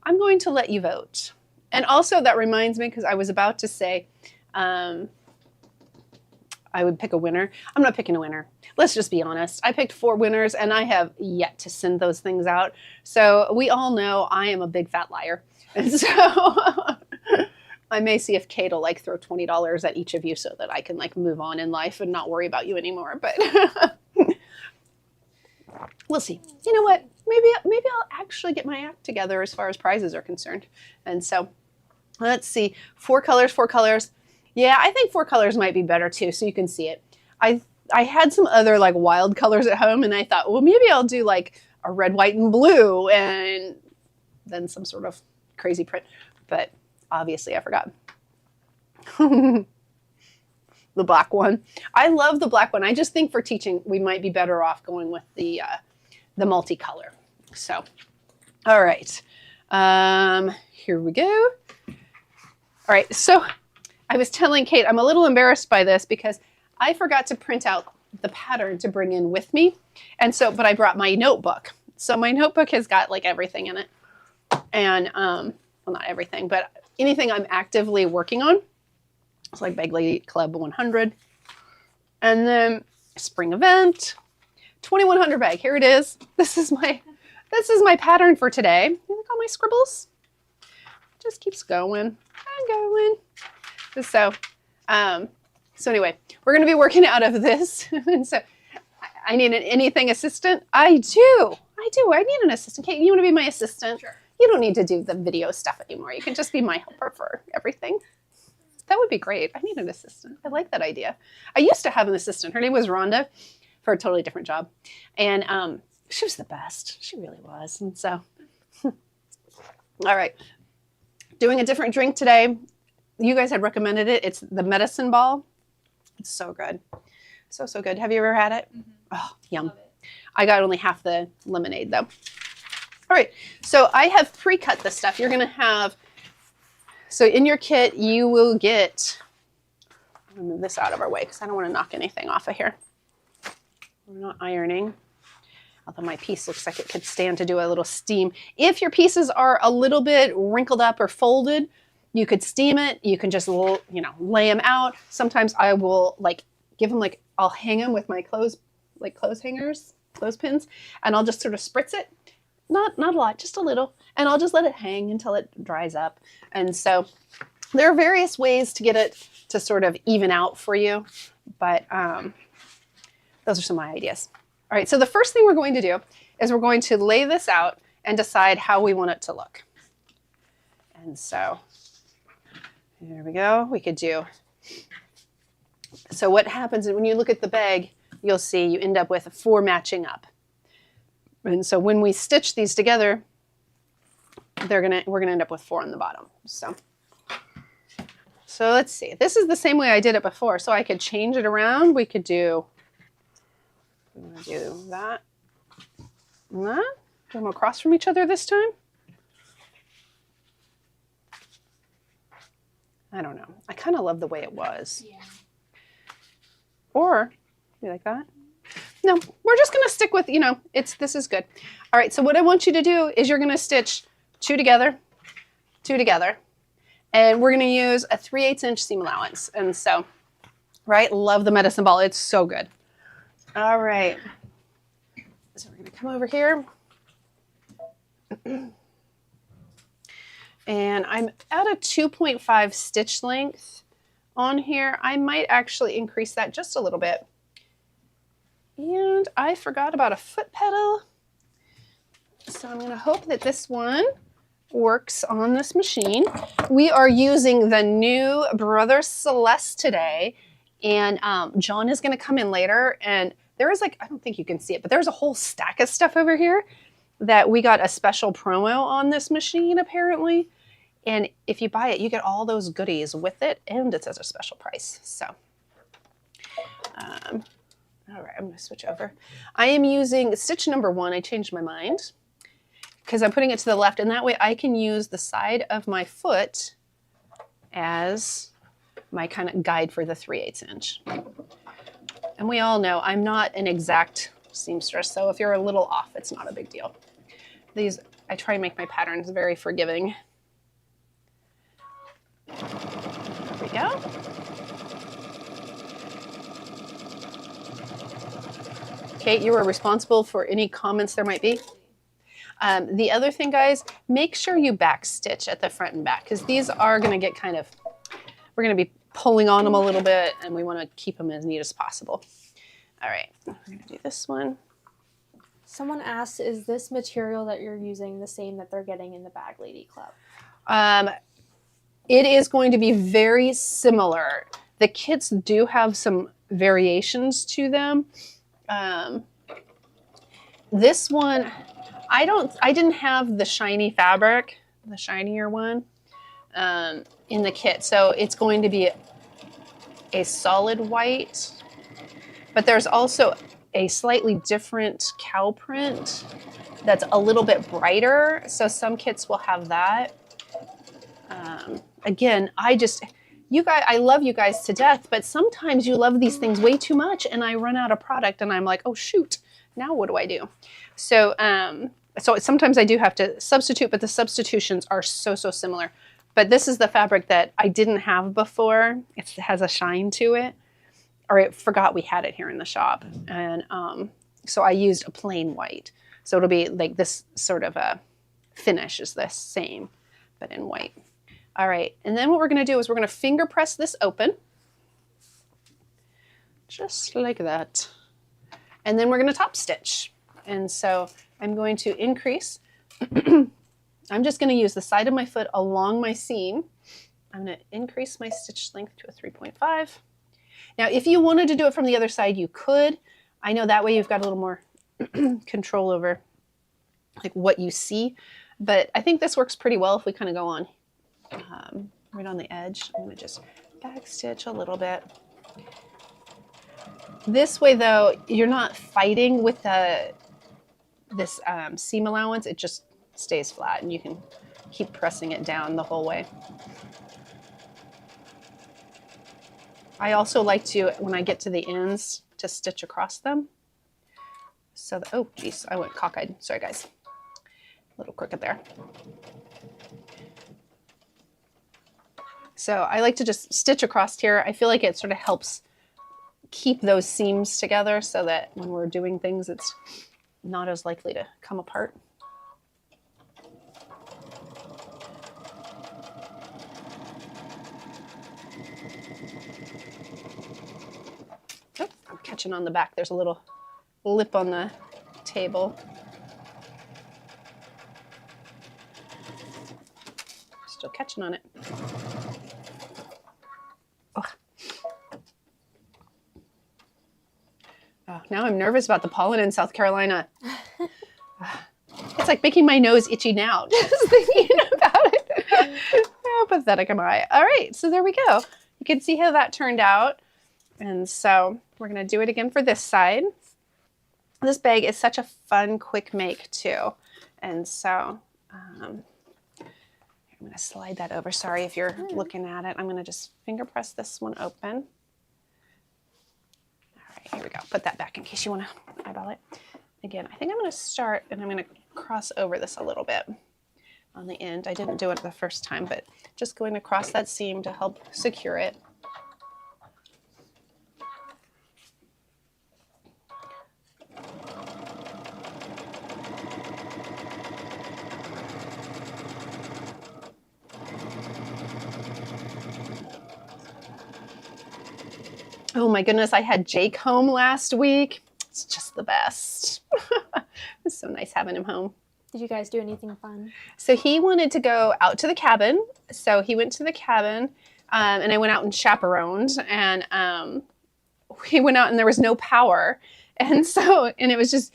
S1: I'm going to let you vote. And also that reminds me, because I was about to say I would pick a winner. I'm not picking a winner. Let's just be honest. I picked 4 winners and I have yet to send those things out. So we all know I am a big fat liar. And so I may see if Kate will like throw $20 at each of you so that I can like move on in life and not worry about you anymore. But we'll see. You know what? Maybe I'll actually get my act together as far as prizes are concerned. And so let's see. 4 colors, 4 colors. Yeah, I think 4 colors might be better too, so you can see it. I had some other like wild colors at home, and I thought, well, maybe I'll do like a red, white, and blue, and then some sort of crazy print. But obviously, I forgot. The black one. I love the black one. I just think for teaching, we might be better off going with the multicolor. So, all right. Here we go. All right. So I was telling Kate, I'm a little embarrassed by this because I forgot to print out the pattern to bring in with me. And so, but I brought my notebook. So my notebook has got like everything in it. And, well, not everything, but anything I'm actively working on. It's like Bag Lady Club 100. And then spring event, 2100 bag. Here it is. This is my pattern for today. Look at all my scribbles. Just keeps going and going. So anyway, we're going to be working out of this. And so I need an anything assistant. I do. I need an assistant. Kate, you want to be my assistant?
S2: Sure.
S1: You don't need to do the video stuff anymore. You can just be my helper for everything. That would be great. I need an assistant. I like that idea. I used to have an assistant. Her name was Rhonda for a totally different job. And she was the best. She really was. And so, all right. Doing a different drink today. You guys had recommended it. It's the medicine ball. It's so good. So good. Have you ever had it? Mm-hmm. Oh, yum. I got only half the lemonade though. All right. So I have pre-cut this stuff. You're going to have, so in your kit, you will get, I'm going to move this out of our way because I don't want to knock anything off of here. We're not ironing. Although my piece looks like it could stand to do a little steam. If your pieces are a little bit wrinkled up or folded, you could steam it. You can just, lay them out. Sometimes I will give them I'll hang them with my clothes hangers, clothespins, and I'll just sort of spritz it. Not a lot, just a little. And I'll just let it hang until it dries up. And so there are various ways to get it to sort of even out for you. But those are some of my ideas. All right, so the first thing we're going to do is we're going to lay this out and decide how we want it to look. And so there we go. We could do, so what happens is when you look at the bag, you'll see you end up with 4 matching up. And so when we stitch these together, we're gonna end up with 4 on the bottom. So let's see. This is the same way I did it before. So I could change it around. We could do, I'm gonna do that and that. Put them across from each other this time. I don't know. I kind of love the way it was. Yeah. Or, you like that? No, we're just going to stick with, this is good. All right, so what I want you to do is you're going to stitch 2 together, 2 together, and we're going to use a 3/8 inch seam allowance. And so, right, love the medicine ball. It's so good. All right, so we're going to come over here. And I'm at a 2.5 stitch length on here. I might actually increase that just a little bit. And I forgot about a foot pedal. So I'm going to hope that this one works on this machine. We are using the new Brother Celeste today. And John is going to come in later. And there is I don't think you can see it, but there's a whole stack of stuff over here that we got a special promo on this machine apparently. And if you buy it, you get all those goodies with it, and it's at a special price. So, all right, I'm going to switch over. I am using stitch number 1. I changed my mind because I'm putting it to the left, and that way I can use the side of my foot as my kind of guide for the 3/8 inch. And we all know I'm not an exact seamstress, so if you're a little off, it's not a big deal. I try and make my patterns very forgiving. There we go. Kate, you are responsible for any comments there might be. The other thing, guys, make sure you back stitch at the front and back because these are going to get we're going to be pulling on them a little bit, and we want to keep them as neat as possible. All right, we're going to do this one.
S2: Someone asked, is this material that you're using the same that they're getting in the Bag Lady Club?
S1: It is going to be very similar. The kits do have some variations to them. This one, I didn't have the shiny fabric, the shinier one, in the kit. So it's going to be a solid white, but there's also a slightly different cow print that's a little bit brighter. So some kits will have that. Again, you guys, I love you guys to death, but sometimes you love these things way too much and I run out of product and I'm like, oh shoot, now what do I do? So, so sometimes I do have to substitute, but the substitutions are so similar. But this is the fabric that I didn't have before. It has a shine to it, or I forgot we had it here in the shop. And so I used a plain white. So it'll be like this sort of a finish is the same, but in white. All right, and then what we're gonna do is we're gonna finger press this open. Just like that. And then we're gonna top stitch. And so I'm going to increase. I'm just gonna use the side of my foot along my seam. I'm gonna increase my stitch length to a 3.5. Now, if you wanted to do it from the other side, you could. I know that way you've got a little more control over like what you see, but I think this works pretty well if we kind of go on right on the edge. I'm gonna just back stitch a little bit. This way though, you're not fighting with this seam allowance. It just stays flat and you can keep pressing it down the whole way. I also like to, when I get to the ends, to stitch across them. So, oh geez, I went cockeyed. Sorry guys, a little crooked there. So I like to just stitch across here. I feel like it sort of helps keep those seams together so that when we're doing things, it's not as likely to come apart. Oh, I'm catching on the back. There's a little lip on the table. Still catching on it. Oh, now I'm nervous about the pollen in South Carolina. It's like making my nose itchy now, just thinking about it. How pathetic am I? All right, so there we go. You can see how that turned out. And so we're gonna do it again for this side. This bag is such a fun, quick make too. And so I'm gonna slide that over. Sorry if you're looking at it. I'm gonna just finger press this one open. Here we go. Put that back in case you want to eyeball it. Again, I think I'm going to start and I'm going to cross over this a little bit on the end. I didn't do it the first time, but just going across that seam to help secure it. Oh my goodness, I had Jake home last week. It's just the best. It's so nice having him home.
S2: Did you guys do anything fun?
S1: So he wanted to go out to the cabin. So he went to the cabin and I went out and chaperoned. And we went out and there was no power. And so, and it was just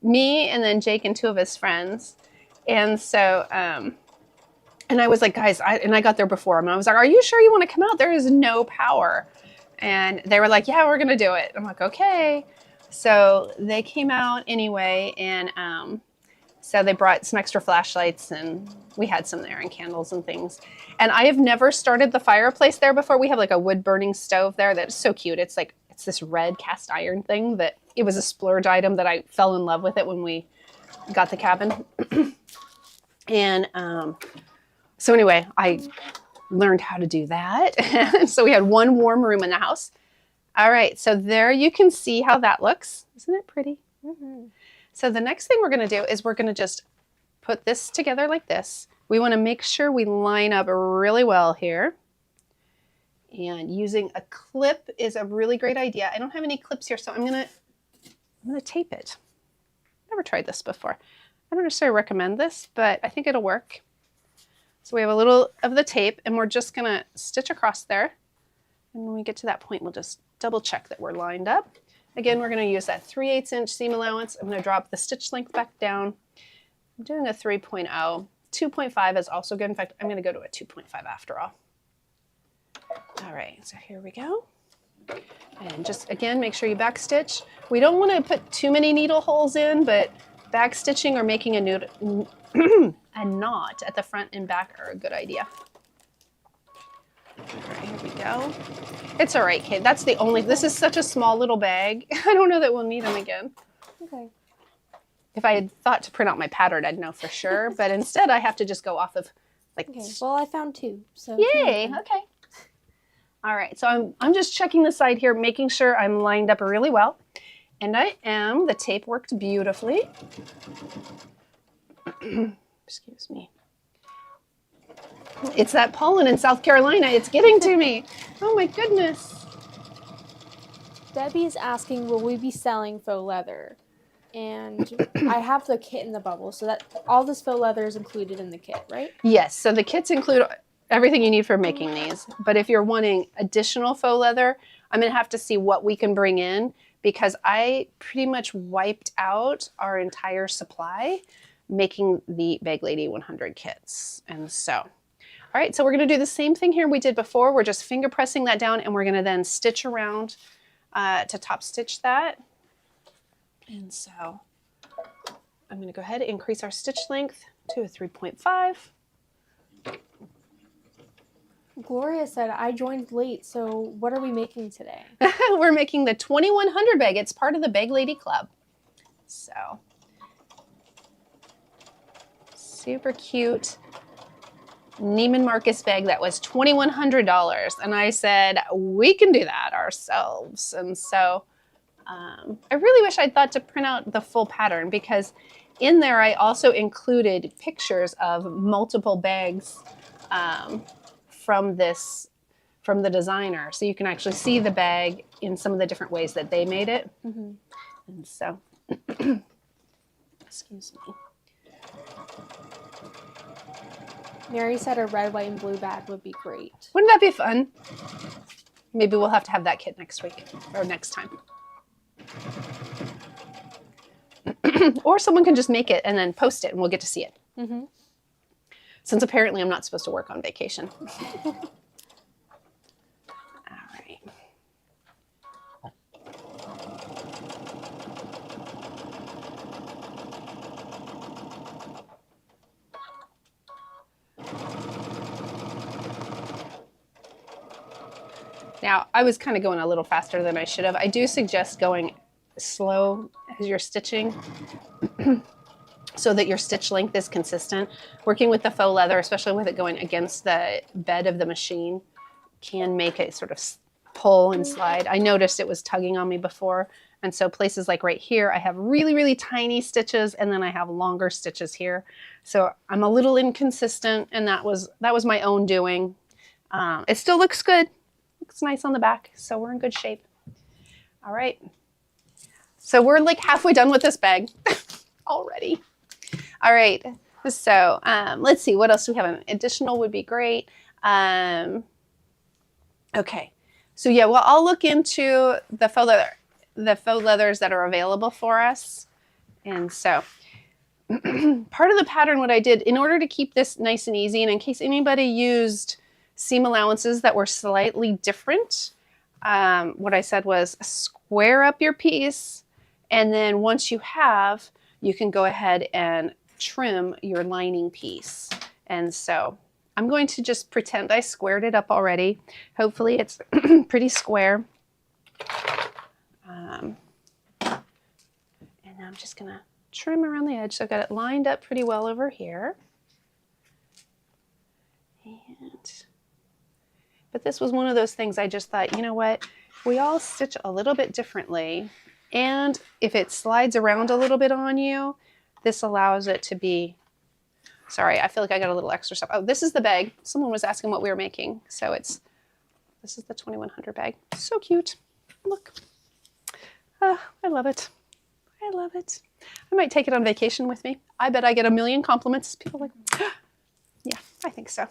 S1: me and then Jake and two of his friends. And so, and I was like, guys, I got there before him. And I was like, are you sure you want to come out? There is no power. And they were like, yeah, we're going to do it. I'm like, okay. So they came out anyway. And so they brought some extra flashlights and we had some there and candles and things. And I have never started the fireplace there before. We have like a wood burning stove there that's so cute. It's like, it's this red cast iron thing that it was a splurge item that I fell in love with it when we got the cabin. And so anyway, I learned how to do that. So we had one warm room in the house. All right, so there you can see how that looks. Isn't it pretty? Mm-hmm. So the next thing we're gonna do is we're gonna just put this together like this. We wanna make sure we line up really well here. And using a clip is a really great idea. I don't have any clips here, so I'm gonna tape it. Never tried this before. I don't necessarily recommend this, but I think it'll work. So we have a little of the tape and we're just gonna stitch across there. And when we get to that point, we'll just double check that we're lined up. Again, we're gonna use that 3/8 inch seam allowance. I'm gonna drop the stitch length back down. I'm doing a 3.0. 2.5 is also good. In fact, I'm gonna go to a 2.5 after all. All right, so here we go. And just again, make sure you back stitch. We don't wanna put too many needle holes in, but back stitching or making a knot at the front and back are a good idea. All right, here we go. It's all right, Kate. That's the only, this is such a small little bag. I don't know that we'll need them again.
S2: Okay.
S1: If I had thought to print out my pattern, I'd know for sure. But instead, I have to just go off of like.
S2: Okay. Well, I found 2. So.
S1: Yay! Okay. All right. So I'm just checking the side here, making sure I'm lined up really well, and I am. The tape worked beautifully. Excuse me. It's that pollen in South Carolina. It's getting to me. Oh my goodness.
S2: Debbie is asking, will we be selling faux leather? And I have the kit in the bubble, so that all this faux leather is included in the kit, right?
S1: Yes. So the kits include everything you need for making these. But if you're wanting additional faux leather, I'm going to have to see what we can bring in because I pretty much wiped out our entire supply making the Bag Lady 100 kits. And so, all right, so we're going to do the same thing here we did before. We're just finger pressing that down and we're going to then stitch around to top stitch that. And so I'm going to go ahead and increase our stitch length to a 3.5.
S2: Gloria said, I joined late, so what are we making today?
S1: We're making the 2100 bag. It's part of the Bag Lady Club. So, super cute Neiman Marcus bag that was $2,100. And I said, we can do that ourselves. And so, I really wish I'd thought to print out the full pattern because in there I also included pictures of multiple bags from the designer, so you can actually see the bag in some of the different ways that they made it.
S2: Mm-hmm.
S1: And so, excuse me.
S2: Mary said a red, white, and blue bag would be great.
S1: Wouldn't that be fun? Maybe we'll have to have that kit next week or next time. Or someone can just make it and then post it and we'll get to see it.
S2: Mm-hmm.
S1: Since apparently I'm not supposed to work on vacation. All right. Now, I was kind of going a little faster than I should have. I do suggest going slow as you're stitching so that your stitch length is consistent. Working with the faux leather, especially with it going against the bed of the machine, can make it sort of pull and slide. I noticed it was tugging on me before. And so places like right here, I have really, really tiny stitches and then I have longer stitches here. So I'm a little inconsistent and that was my own doing. It still looks good. Looks nice on the back, so we're in good shape. All right. So we're like halfway done with this bag already. All right. So let's see, what else do we have? An additional would be great. Okay. So yeah, well, I'll look into the faux leathers that are available for us. And so part of the pattern, what I did in order to keep this nice and easy, and in case anybody used seam allowances that were slightly different, what I said was square up your piece, and then once you have, you can go ahead and trim your lining piece. And so I'm going to just pretend I squared it up already. Hopefully it's pretty square. And I'm just gonna trim around the edge. So I've got it lined up pretty well over here. But this was one of those things I just thought, you know what, we all stitch a little bit differently. And if it slides around a little bit on you, this allows it to be, sorry, I feel like I got a little extra stuff. Oh, this is the bag. Someone was asking what we were making. So this is the 2100 bag. So cute. Look. I love it. I love it. I might take it on vacation with me. I bet I get a million compliments. People are like, yeah, I think so.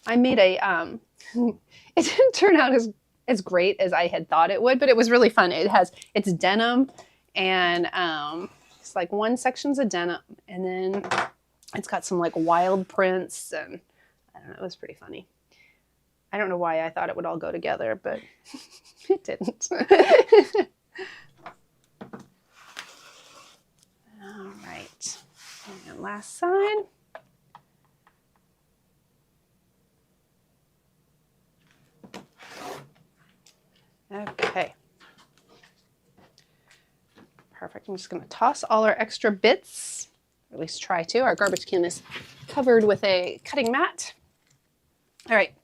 S1: I made a, it didn't turn out as great as I had thought it would, but it was really fun. It's denim and it's like one section's a denim and then it's got some like wild prints and I don't know, it was pretty funny. I don't know why I thought it would all go together, but it didn't. All right, and last side. Perfect. I'm just going to toss all our extra bits, or at least try to. Our garbage can is covered with a cutting mat. All right.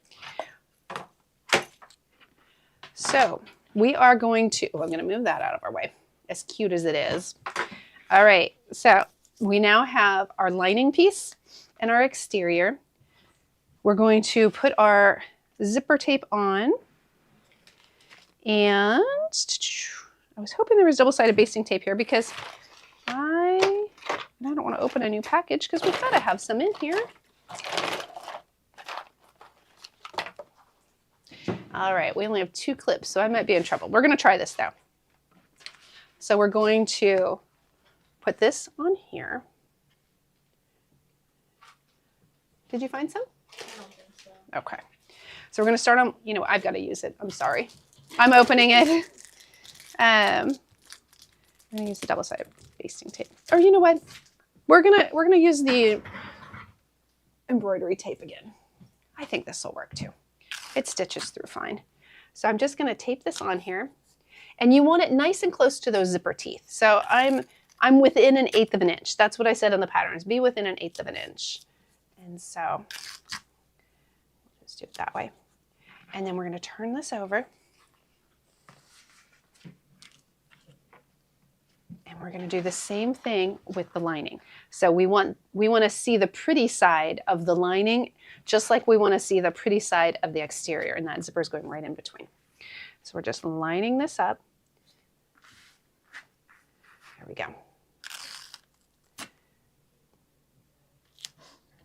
S1: So we are going to, I'm going to move that out of our way, as cute as it is. All right. So we now have our lining piece and our exterior. We're going to put our zipper tape on. And I was hoping there was double-sided basting tape here because I don't want to open a new package because we've got to have some in here. All right, we only have 2 clips, so I might be in trouble. We're going to try this though. So we're going to put this on here. Did you find some?
S2: I don't think so.
S1: Okay. So we're going to start on, I've got to use it. I'm sorry. I'm opening it. I'm going to use the double-sided basting tape. Or you know what? We're gonna use the embroidery tape again. I think this will work too. It stitches through fine. So I'm just going to tape this on here. And you want it nice and close to those zipper teeth. So I'm within 1/8 of an inch. That's what I said in the patterns. Be within 1/8 of an inch. And so just do it that way. And then we're going to turn this over. And we're going to do the same thing with the lining. So we want to see the pretty side of the lining, just like we want to see the pretty side of the exterior, and that zipper is going right in between. So we're just lining this up. There we go.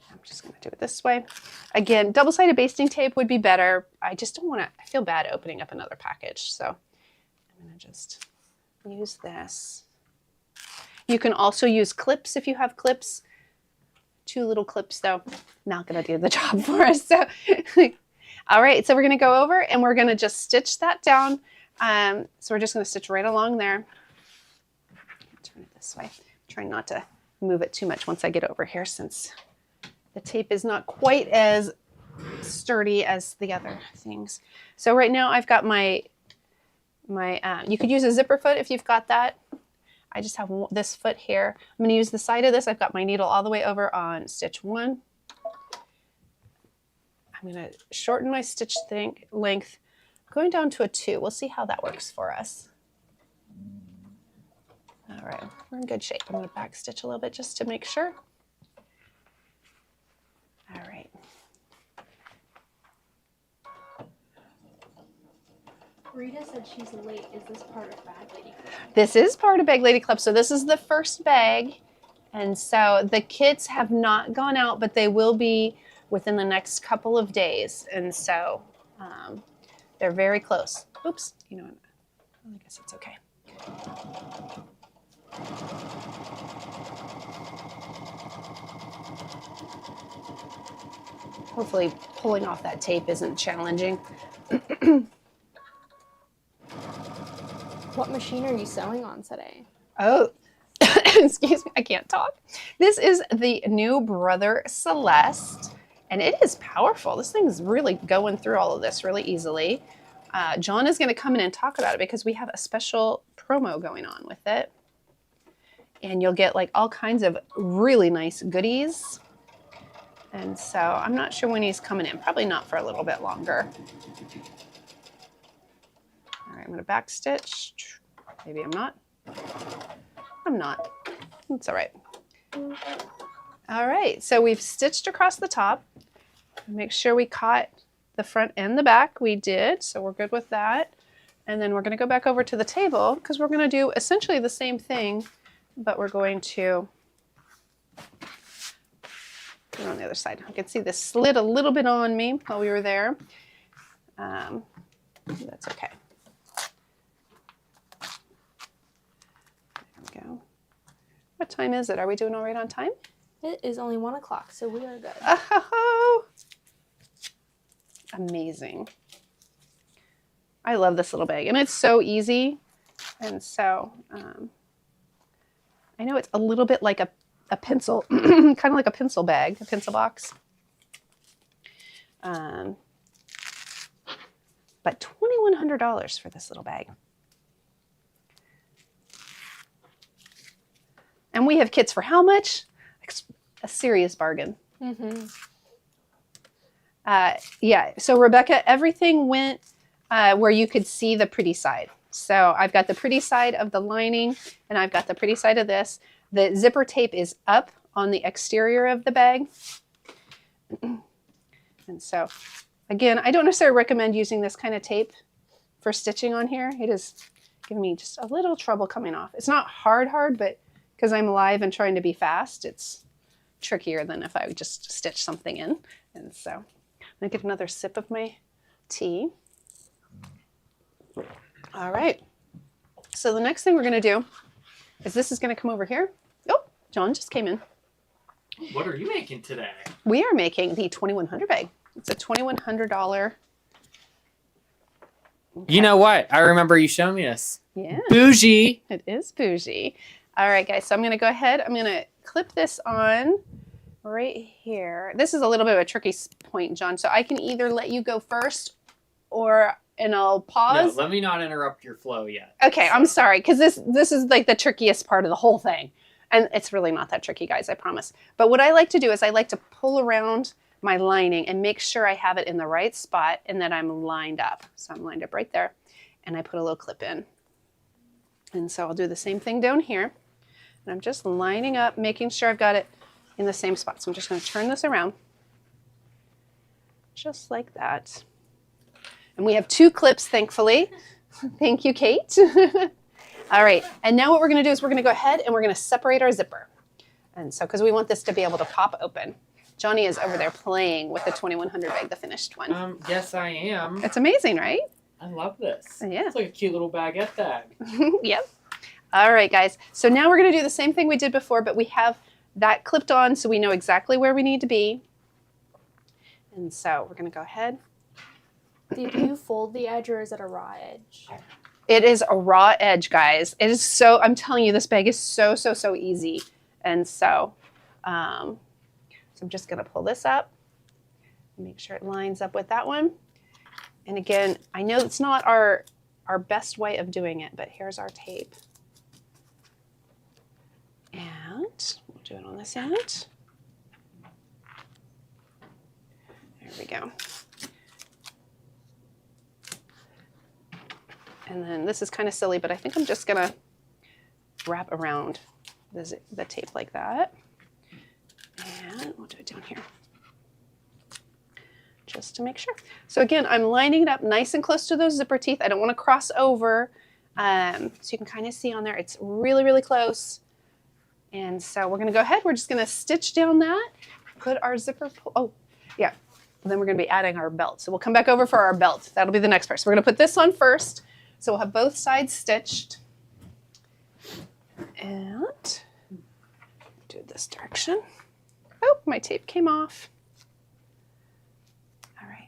S1: I'm just going to do it this way. Again, double-sided basting tape would be better. I just don't want to, I feel bad opening up another package. So I'm going to just use this. You can also use clips if you have clips. 2 little clips though, not going to do the job for us. So, all right, so we're going to go over and we're going to just stitch that down. So we're just going to stitch right along there. Turn it this way. Try not to move it too much once I get over here since the tape is not quite as sturdy as the other things. So right now I've got my you could use a zipper foot if you've got that. I just have this foot here. I'm going to use the side of this. I've got my needle all the way over on stitch 1. I'm going to shorten my stitch length, going down to a 2. We'll see how that works for us. All right, we're in good shape. I'm going to back stitch a little bit just to make sure. All right.
S2: Rita said she's late. Is this part of Bag Lady Club?
S1: This is part of Bag Lady Club. So this is the first bag. And so the kits have not gone out, but they will be within the next couple of days. And so they're very close. Oops, you know what? I guess it's okay. Hopefully pulling off that tape isn't challenging.
S2: What machine are you sewing on today?
S1: Oh, excuse me, I can't talk. This is the new Brother Celeste, and it is powerful. This thing's really going through all of this really easily. John is going to come in and talk about it because we have a special promo going on with it. And you'll get like all kinds of really nice goodies. And so I'm not sure when he's coming in, probably not for a little bit longer. All right, I'm going to back stitch. Maybe I'm not. I'm not. It's all right. All right, so we've stitched across the top. Make sure we caught the front and the back. We did, so we're good with that. And then we're going to go back over to the table because we're going to do essentially the same thing, but we're going to do it on the other side. I can see this slid a little bit on me while we were there. That's okay. There we go. What time is it? Are we doing all right on time?
S2: It is only 1 o'clock, so we are good.
S1: Oh, amazing. I love this little bag, and it's so easy. And so I know it's a little bit like a pencil, kind of like a pencil bag, a pencil box. But $2,100 for this little bag. And we have kits for how much? A serious bargain.
S2: Mm-hmm.
S1: Yeah, so Rebecca, everything went where you could see the pretty side. So I've got the pretty side of the lining, and I've got the pretty side of this. The zipper tape is up on the exterior of the bag. And so, again, I don't necessarily recommend using this kind of tape for stitching on here. It is giving me just a little trouble coming off. It's not hard, but because I'm live and trying to be fast, it's trickier than if I would just stitch something in. And so I'm gonna get another sip of my tea. All right. So the next thing we're gonna do is this is gonna come over here. Oh, John just came in.
S3: What are you making today?
S1: We are making the 2100 bag. It's a $2,100. Okay.
S3: You know what? I remember you showing me this.
S1: Yeah.
S3: Bougie.
S1: It is bougie. All right, guys. So I'm going to go ahead. I'm going to clip this on right here. This is a little bit of a tricky point, John. So I can either let you go first and I'll pause.
S3: No, let me not interrupt your flow yet.
S1: Okay, I'm sorry. Because this is like the trickiest part of the whole thing. And it's really not that tricky, guys, I promise. But what I like to do is I like to pull around my lining and make sure I have it in the right spot and that I'm lined up. So I'm lined up right there. And I put a little clip in. And so I'll do the same thing down here. And I'm just lining up, making sure I've got it in the same spot. So I'm just going to turn this around. Just like that. And we have 2 clips, thankfully. Thank you, Kate. All right, and now what we're gonna do is we're gonna go ahead and we're gonna separate our zipper. And so, because we want this to be able to pop open. Johnny is over there playing with the 2100 bag, the finished one.
S3: Yes, I am.
S1: It's amazing, right?
S3: I love this.
S1: Yeah.
S3: It's like a cute little baguette bag.
S1: Yep. All right, guys. So now we're gonna do the same thing we did before, but we have that clipped on so we know exactly where we need to be. And so we're gonna go ahead.
S2: Did you fold the edge or is it a raw edge?
S1: It is a raw edge, guys. It is so, I'm telling you, this bag is so easy. And so, I'm just gonna pull this up, make sure it lines up with that one. And again, I know it's not our best way of doing it, but here's our tape. And we'll do it on this end. There we go. And then this is kind of silly, but I think I'm just gonna wrap around the tape like that. And we'll do it down here, just to make sure. So again, I'm lining it up nice and close to those zipper teeth. I don't wanna cross over. So you can kind of see on there, it's really close. And so we're gonna go ahead, we're just gonna stitch down that, put our zipper, oh, yeah. And then we're gonna be adding our belt. So we'll come back over for our belt. That'll be the next part. So we're gonna put this on first. So we'll have both sides stitched. And do it this direction. Oh, my tape came off. All right.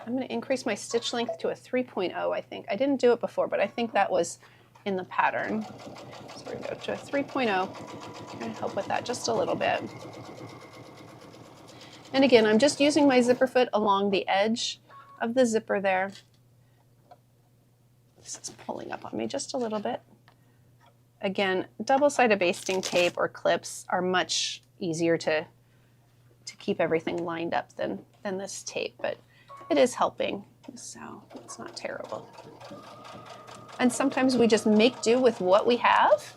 S1: I'm going to increase my stitch length to a 3.0, I think. I didn't do it before, but I think that was in the pattern. So we're going to go to a 3.0. I'm going to help with that just a little bit. And again, I'm just using my zipper foot along the edge of the zipper there. This is pulling up on me just a little bit. Again, double-sided basting tape or clips are much easier to keep everything lined up than this tape, but it is helping, so it's not terrible. And sometimes we just make do with what we have.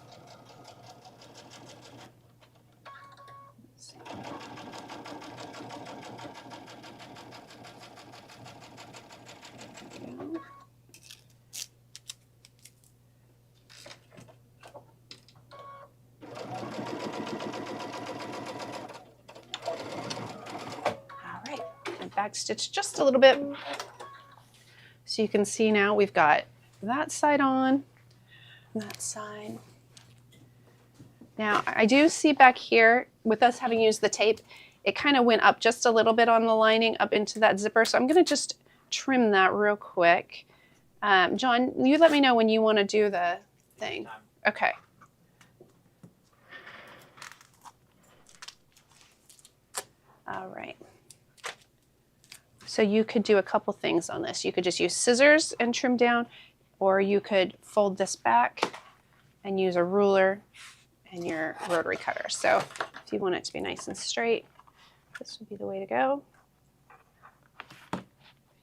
S1: Back stitch just a little bit. So you can see now we've got that side on, that side. Now I do see back here, with us having used the tape, it kind of went up just a little bit on the lining up into that zipper. So I'm gonna just trim that real quick. John, you let me know when you wanna do the thing. Okay. All right. So you could do a couple things on this. You could just use scissors and trim down, or you could fold this back and use a ruler and your rotary cutter. So if you want it to be nice and straight, this would be the way to go. You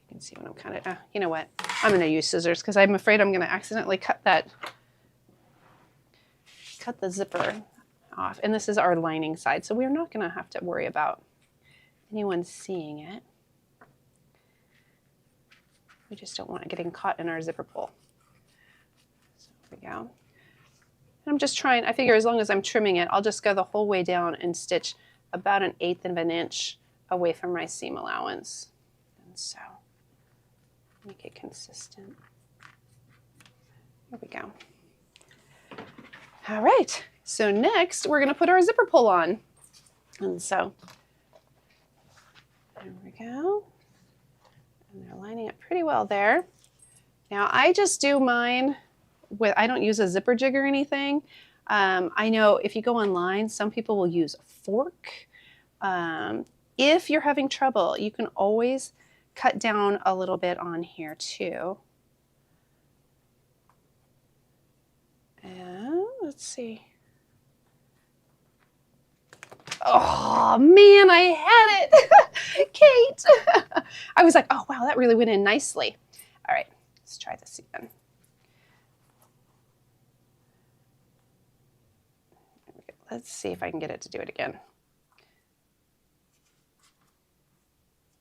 S1: can see what I'm kind of, you know what? I'm going to use scissors because I'm afraid I'm going to accidentally cut the zipper off. And this is our lining side, so we're not going to have to worry about anyone seeing it. We just don't want it getting caught in our zipper pull. So there we go. And I'm just trying, I figure as long as I'm trimming it, I'll just go the whole way down and stitch about 1/8 of an inch away from my seam allowance. And so make it consistent. There we go. All right, so next we're gonna put our zipper pull on. And so, there we go. And they're lining up pretty well there. Now I just do mine with, I don't use a zipper jig or anything. I know if you go online, some people will use a fork. If you're having trouble, you can always cut down a little bit on here too. And let's see. Oh man, I had it, Kate. I was like, oh wow, that really went in nicely. All right, let's try this again. Let's see if I can get it to do it again.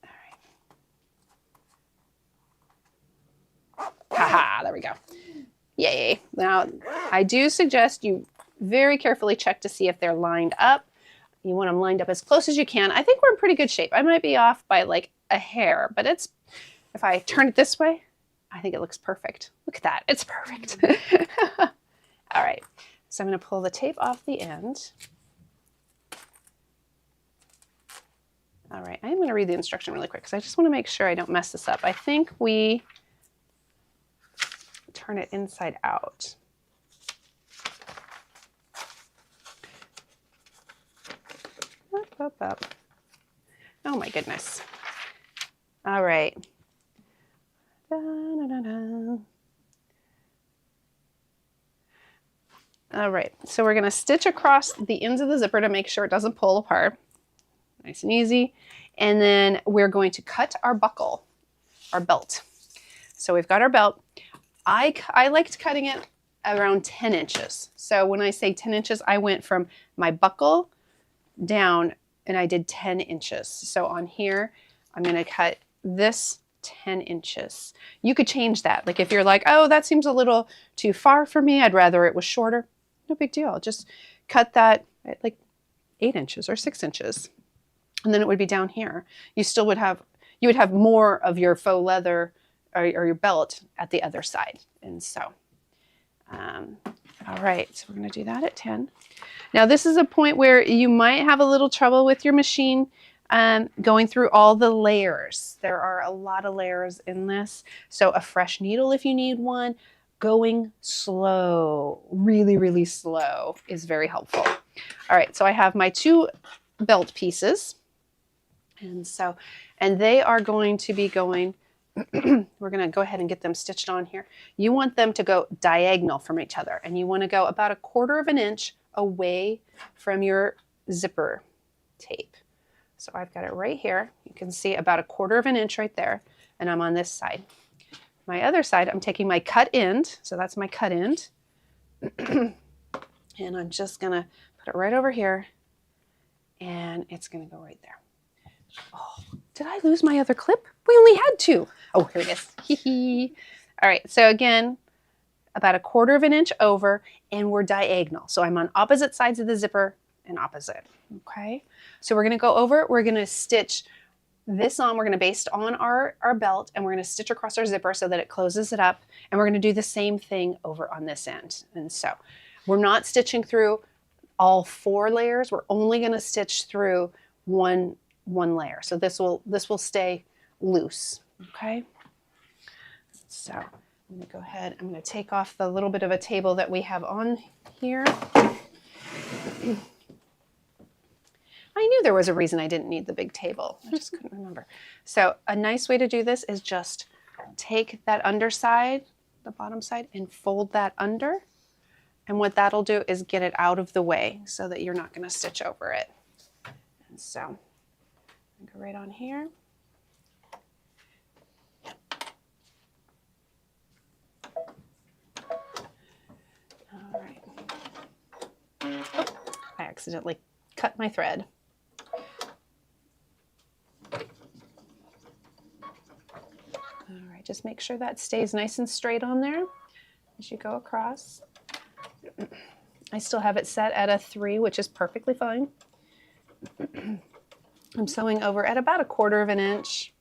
S1: All right. Haha, there we go. Yay. Now, I do suggest you very carefully check to see if they're lined up. You want them lined up as close as you can. I think we're in pretty good shape. I might be off by like a hair, but it's, if I turn it this way, I think it looks perfect. Look at that, it's perfect. All right, so I'm gonna pull the tape off the end. All right, I'm gonna read the instruction really quick because I just wanna make sure I don't mess this up. I think we turn it inside out. Up. Oh my goodness. All right. Da, da, da, da. All right, so we're gonna stitch across the ends of the zipper to make sure it doesn't pull apart. Nice and easy. And then we're going to cut our buckle, our belt. So we've got our belt. I liked cutting it around 10 inches. So when I say 10 inches, I went from my buckle down and I did 10 inches. So on here, I'm gonna cut this 10 inches. You could change that. Like if you're like, oh, that seems a little too far for me, I'd rather it was shorter. No big deal. Just cut that at like 8 inches or 6 inches. And then it would be down here. You still would have, you would have more of your faux leather or your belt at the other side. And so, all right, so we're gonna do that at 10. Now this is a point where you might have a little trouble with your machine going through all the layers. There are a lot of layers in this. So a fresh needle if you need one, going slow, really, really slow is very helpful. All right, so I have my 2 belt pieces. And so, and they are going to be going, we're gonna go ahead and get them stitched on here. You want them to go diagonal from each other, and you wanna go about 1/4 of an inch away from your zipper tape. So I've got it right here. You can see about 1/4 of an inch right there, and I'm on this side. My other side, I'm taking my cut end, so that's my cut end, and I'm just gonna put it right over here, and it's gonna go right there. Oh, did I lose my other clip? We only had 2. Oh, here it is. Hee hee. All right, so again, about 1/4 of an inch over, and we're diagonal. So I'm on opposite sides of the zipper and opposite, okay? So we're gonna go over, we're gonna stitch this on, we're gonna baste on our belt, and we're gonna stitch across our zipper so that it closes it up, and we're gonna do the same thing over on this end. And so we're not stitching through all 4 layers, we're only gonna stitch through one layer. So this will stay loose, okay? So I'm gonna go ahead, I'm gonna take off the little bit of a table that we have on here. I I knew there was a reason I didn't need the big table. I just couldn't remember. So a nice way to do this is just take that underside, the bottom side, and fold that under. And what that'll do is get it out of the way so that you're not going to stitch over it. And so go right on here. All right. Oh, I accidentally cut my thread. All right, just make sure that stays nice and straight on there as you go across. I still have it set at a 3, which is perfectly fine. I'm sewing over at about 1/4 of an inch.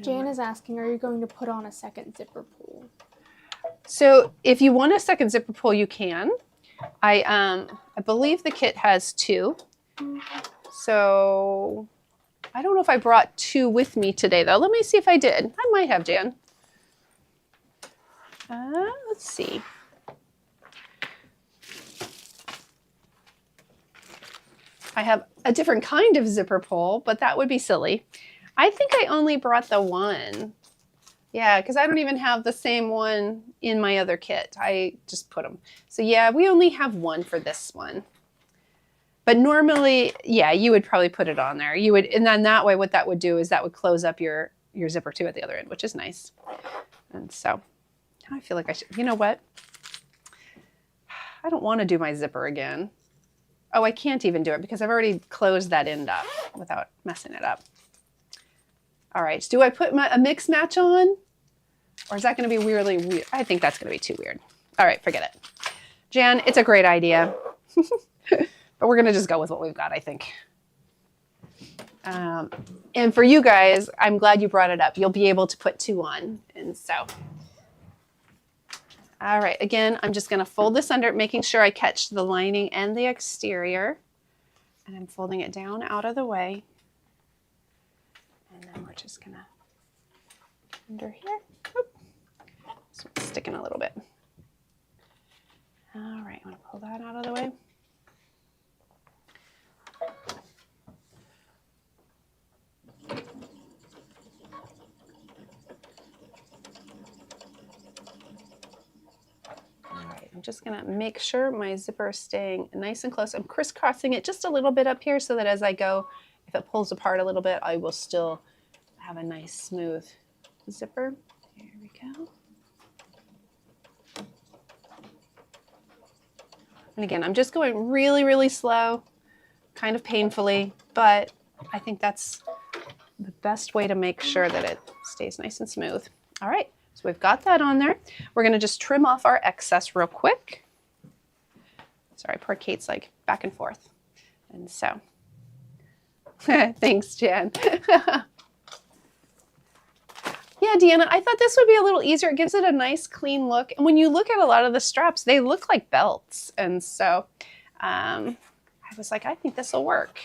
S2: Jan is asking, are you going to put on a second zipper pull?
S1: So if you want a second zipper pull, you can. I believe the kit has 2. So I don't know if I brought 2 with me today, though. Let me see if I did. I might have, Jan. Let's see. I have a different kind of zipper pull, but that would be silly. I think I only brought the 1. Yeah, because I don't even have the same one in my other kit. I just put them. So yeah, we only have 1 for this one. But normally, yeah, you would probably put it on there. You would, and then that way what that would do is that would close up your zipper too at the other end, which is nice. And so now I feel like I should, you know what? I don't want to do my zipper again. Oh, I can't even do it because I've already closed that end up without messing it up. All right, do I put a mix match on? Or is that going to be weirdly weird? I think that's going to be too weird. All right, forget it. Jan, it's a great idea. But we're going to just go with what we've got, I think. And for you guys, I'm glad you brought it up. You'll be able to put 2 on. And so, all right, again, I'm just going to fold this under, making sure I catch the lining and the exterior. And I'm folding it down out of the way. And then we're just going to under here. Oop. So it's sticking a little bit. All right, I'm going to pull that out of the way. I'm just going to make sure my zipper is staying nice and close. I'm crisscrossing it just a little bit up here so that as I go, if it pulls apart a little bit, I will still have a nice smooth zipper. Here we go. And again, I'm just going really, really slow, kind of painfully, but I think that's the best way to make sure that it stays nice and smooth. All right. So we've got that on there. We're going to just trim off our excess real quick. Sorry, poor Kate's like back and forth. And so, thanks, Jan. Yeah, Deanna, I thought this would be a little easier. It gives it a nice clean look. And when you look at a lot of the straps, they look like belts. And so I was like, I think this will work.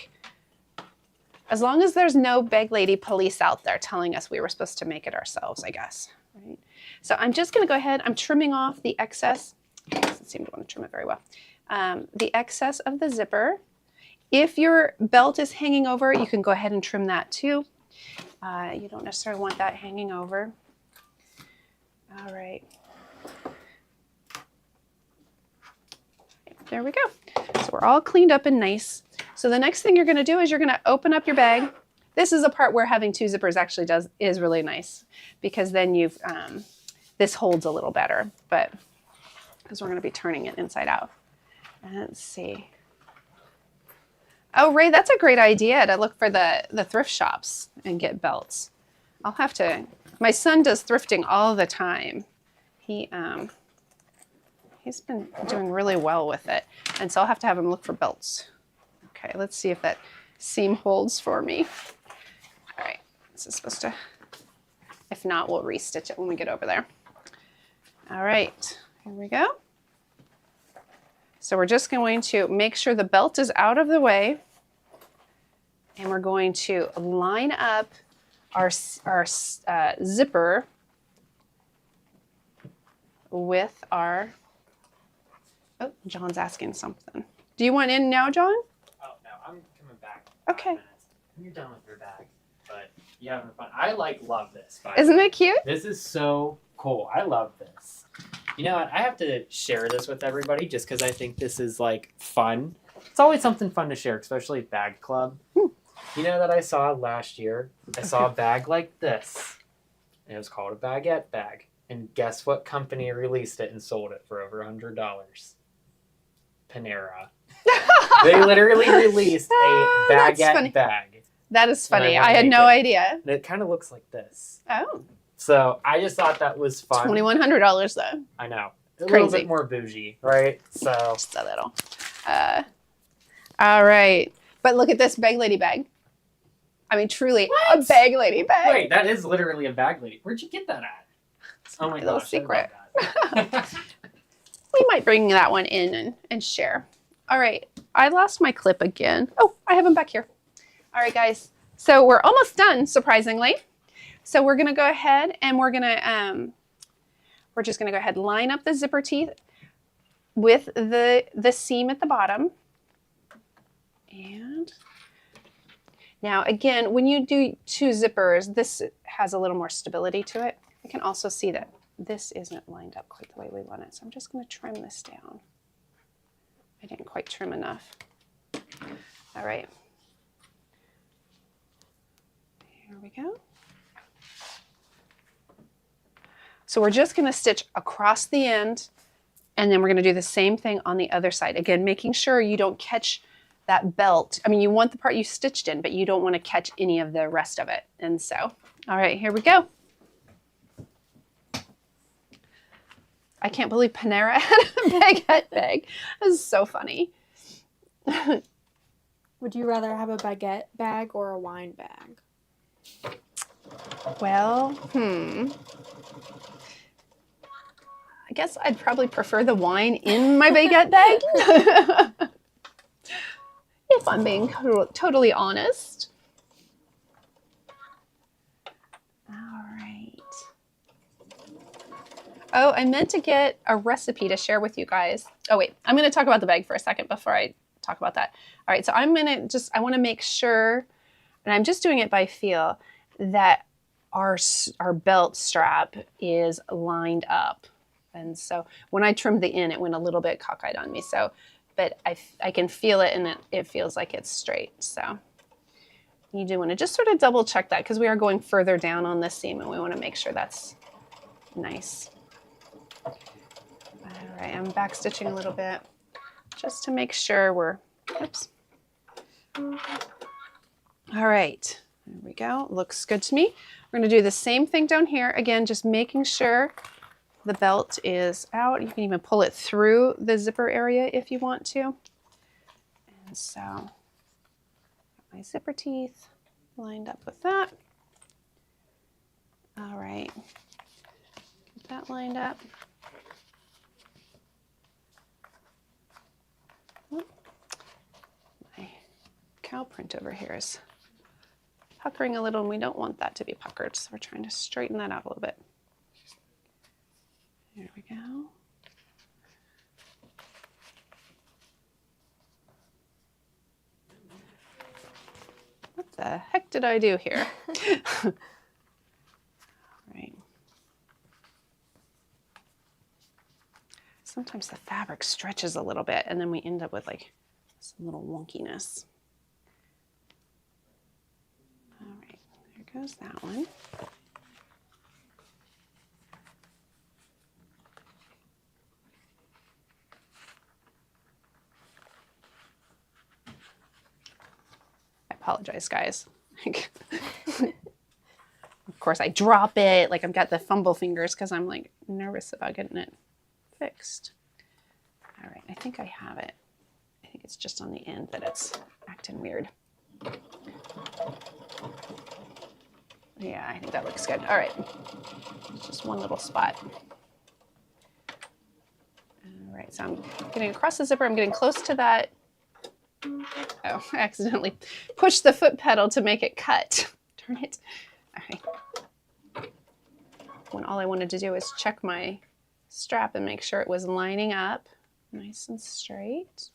S1: As long as there's no bag lady police out there telling us we were supposed to make it ourselves, I guess. Right? So I'm just going to go ahead. I'm trimming off the excess. It doesn't seem to want to trim it very well. The excess of the zipper. If your belt is hanging over, you can go ahead and trim that too. You don't necessarily want that hanging over. All right. There we go. So we're all cleaned up and nice. So the next thing you're going to do is you're going to open up your bag. This is a part where having 2 zippers actually is really nice because then you've this holds a little better, but because we're going to be turning it inside out. And let's see. Oh, Ray, that's a great idea to look for the thrift shops and get belts. I'll have to. My son does thrifting all the time. He's been doing really well with it, and so I'll have to have him look for belts. Okay, let's see if that seam holds for me. All right, this is supposed to, if not, we'll restitch it when we get over there. All right, here we go. So we're just going to make sure the belt is out of the way, and we're going to line up our zipper with our, oh, John's asking something. Do you want in now, John?
S3: Oh no, I'm coming back.
S1: Okay.
S3: 5 minutes. You're done with your bag, but you having fun. I love this.
S1: Isn't it cute?
S3: This is so cool. I love this. You know what? I have to share this with everybody just because I think this is like fun. It's always something fun to share, especially at Bag Club. You know that I saw last year? I saw a bag like this. And it was called a baguette bag. And guess what company released it and sold it for over $100? Panera. They literally released a baguette bag.
S1: That is funny.
S3: And
S1: I had no idea.
S3: And it kind of looks like this.
S1: Oh.
S3: So I just thought that was fun.
S1: $2,100 though.
S3: I know. A
S1: Crazy.
S3: little bit more bougie, right? So
S1: just a little. All right. But look at this bag lady bag. I mean, truly a bag lady bag.
S3: Wait, that is literally a bag lady. Where'd you get that at? Oh my
S1: little
S3: gosh,
S1: secret.
S3: I love that.
S1: We might bring that one in and share. All right. I lost my clip again. Oh, I have them back here. All right, guys. So we're almost done, surprisingly. So we're going to go ahead and we're just going to go ahead and line up the zipper teeth with the seam at the bottom. And now again, when you do 2 zippers, this has a little more stability to it. I can also see that this isn't lined up quite the way we want it. So I'm just going to trim this down. I didn't quite trim enough. All right. Here we go. So we're just going to stitch across the end, and then we're going to do the same thing on the other side. Again, making sure you don't catch that belt. I mean, you want the part you stitched in, but you don't want to catch any of the rest of it. And so, all right, here we go. I can't believe Panera had a baguette bag. This is so funny.
S2: Would you rather have a baguette bag or a wine bag?
S1: Well, I guess I'd probably prefer the wine in my baguette bag. If I'm being totally honest. All right. Oh, I meant to get a recipe to share with you guys. Oh, wait. I'm going to talk about the bag for a second before I talk about that. All right. So I want to make sure, and I'm just doing it by feel, that our belt strap is lined up. And so when I trimmed the end, it went a little bit cockeyed on me. So, but I can feel it, and it feels like it's straight. So you do want to just sort of double check that, because we are going further down on this seam, and we want to make sure that's nice. All right, I'm back stitching a little bit just to make sure we're, oops. All right, there we go. Looks good to me. We're going to do the same thing down here. Again, just making sure the belt is out. You can even pull it through the zipper area if you want to. And so my zipper teeth lined up with that. All right, get that lined up. My cow print over here is puckering a little, and we don't want that to be puckered, so we're trying to straighten that out a little bit. There we go. What the heck did I do here? All right. Sometimes the fabric stretches a little bit, and then we end up with like some little wonkiness. All right, there goes that one. Apologize, guys. Of course, I drop it. Like I've got the fumble fingers because I'm like nervous about getting it fixed. All right, I think I have it. I think it's just on the end that it's acting weird. Yeah, I think that looks good. All right, it's just one little spot. All right, so I'm getting across the zipper. I'm getting close to that. Oh, I accidentally pushed the foot pedal to make it cut. Darn it. All right. When all I wanted to do was check my strap and make sure it was lining up nice and straight.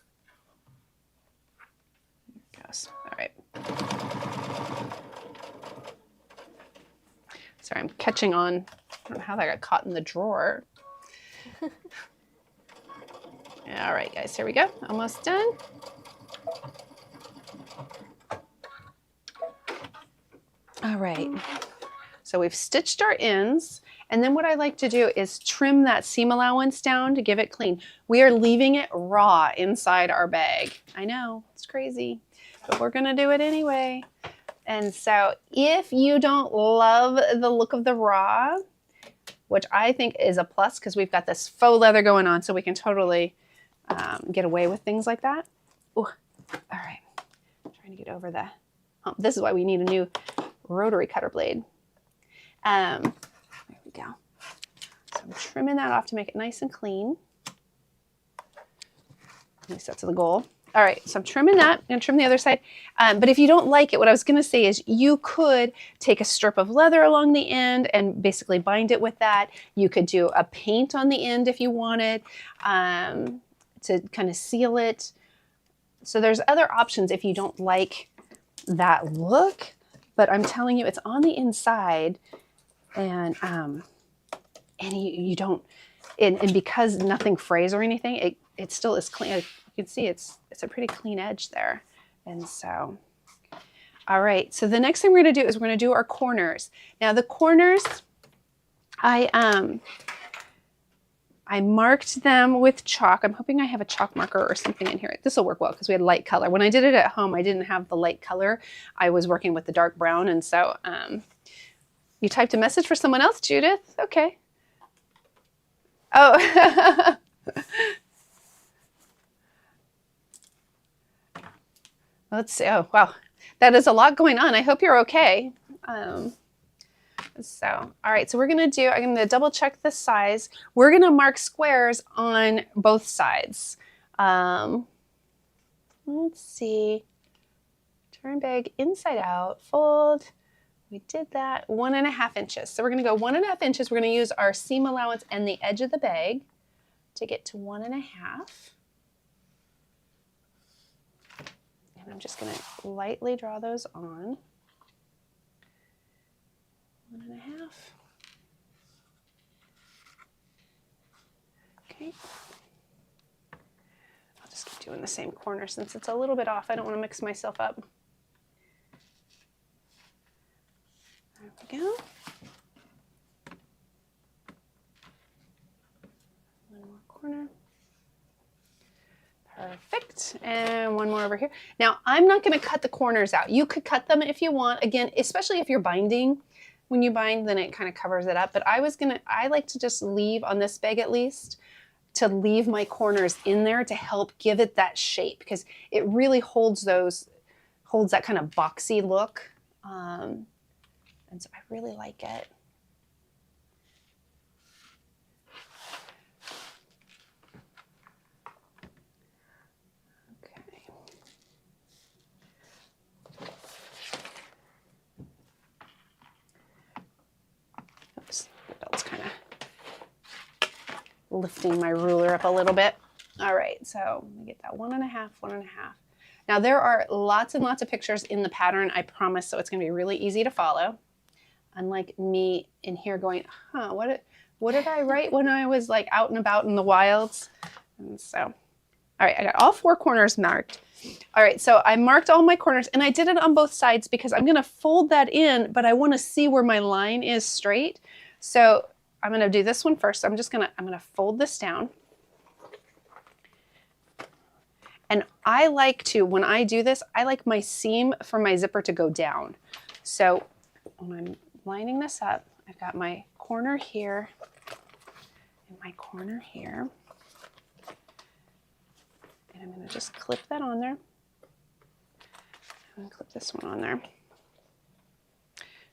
S1: goes. All right. Sorry, I'm catching on. I don't know how that got caught in the drawer. All right, guys, here we go. Almost done. All right. So we've stitched our ends. And then what I like to do is trim that seam allowance down to give it clean. We are leaving it raw inside our bag. I know, it's crazy, but we're gonna do it anyway. And so if you don't love the look of the raw, which I think is a plus because we've got this faux leather going on, so we can totally get away with things like that. Ooh, all right, I'm trying to get over the hump. This is why we need a new rotary cutter blade. There we go. So I'm trimming that off to make it nice and clean. At least that's the goal. All right, so I'm trimming that. I'm gonna trim the other side. But if you don't like it, what I was gonna say is you could take a strip of leather along the end and basically bind it with that. You could do a paint on the end if you wanted to kind of seal it. So there's other options if you don't like that look, but I'm telling you, it's on the inside. And you don't, and because nothing frays or anything, it still is clean. You can see it's a pretty clean edge there. And so, all right. So the next thing we're going to do is we're going to do our corners. Now the corners, I marked them with chalk. I'm hoping I have a chalk marker or something in here. This will work well because we had light color. When I did it at home, I didn't have the light color. I was working with the dark brown, and so. You typed a message for someone else, Judith? Okay. Oh. Let's see. Oh, wow. That is a lot going on. I hope you're okay. All right. So I'm going to double check the size. We're going to mark squares on both sides. Let's see. Turn bag inside out, fold. We did that, 1.5 inches. So we're gonna go 1.5 inches. We're gonna use our seam allowance and the edge of the bag to get to 1.5. And I'm just gonna lightly draw those on. 1.5. Okay. I'll just keep doing the same corner since it's a little bit off. I don't wanna mix myself up. There we go. One more corner. Perfect. And one more over here. Now, I'm not going to cut the corners out. You could cut them if you want. Again, especially if you're binding. When you bind, then it kind of covers it up. But I like to just leave on this bag at least, to leave my corners in there to help give it that shape because it really holds that kind of boxy look. And so I really like it. Okay. Oops, the belt's kind of lifting my ruler up a little bit. All right, so let me get that 1.5, 1.5. Now there are lots and lots of pictures in the pattern, I promise, so it's gonna be really easy to follow. Unlike me in here going, what did I write when I was like out and about in the wilds? And so, all right, I got all 4 corners marked. All right, so I marked all my corners and I did it on both sides because I'm gonna fold that in, but I wanna see where my line is straight. So I'm gonna do this one first. I'm gonna fold this down. And I like to, when I do this, I like my seam for my zipper to go down. So when I'm lining this up, I've got my corner here and my corner here. And I'm going to just clip that on there. I'm going to clip this one on there.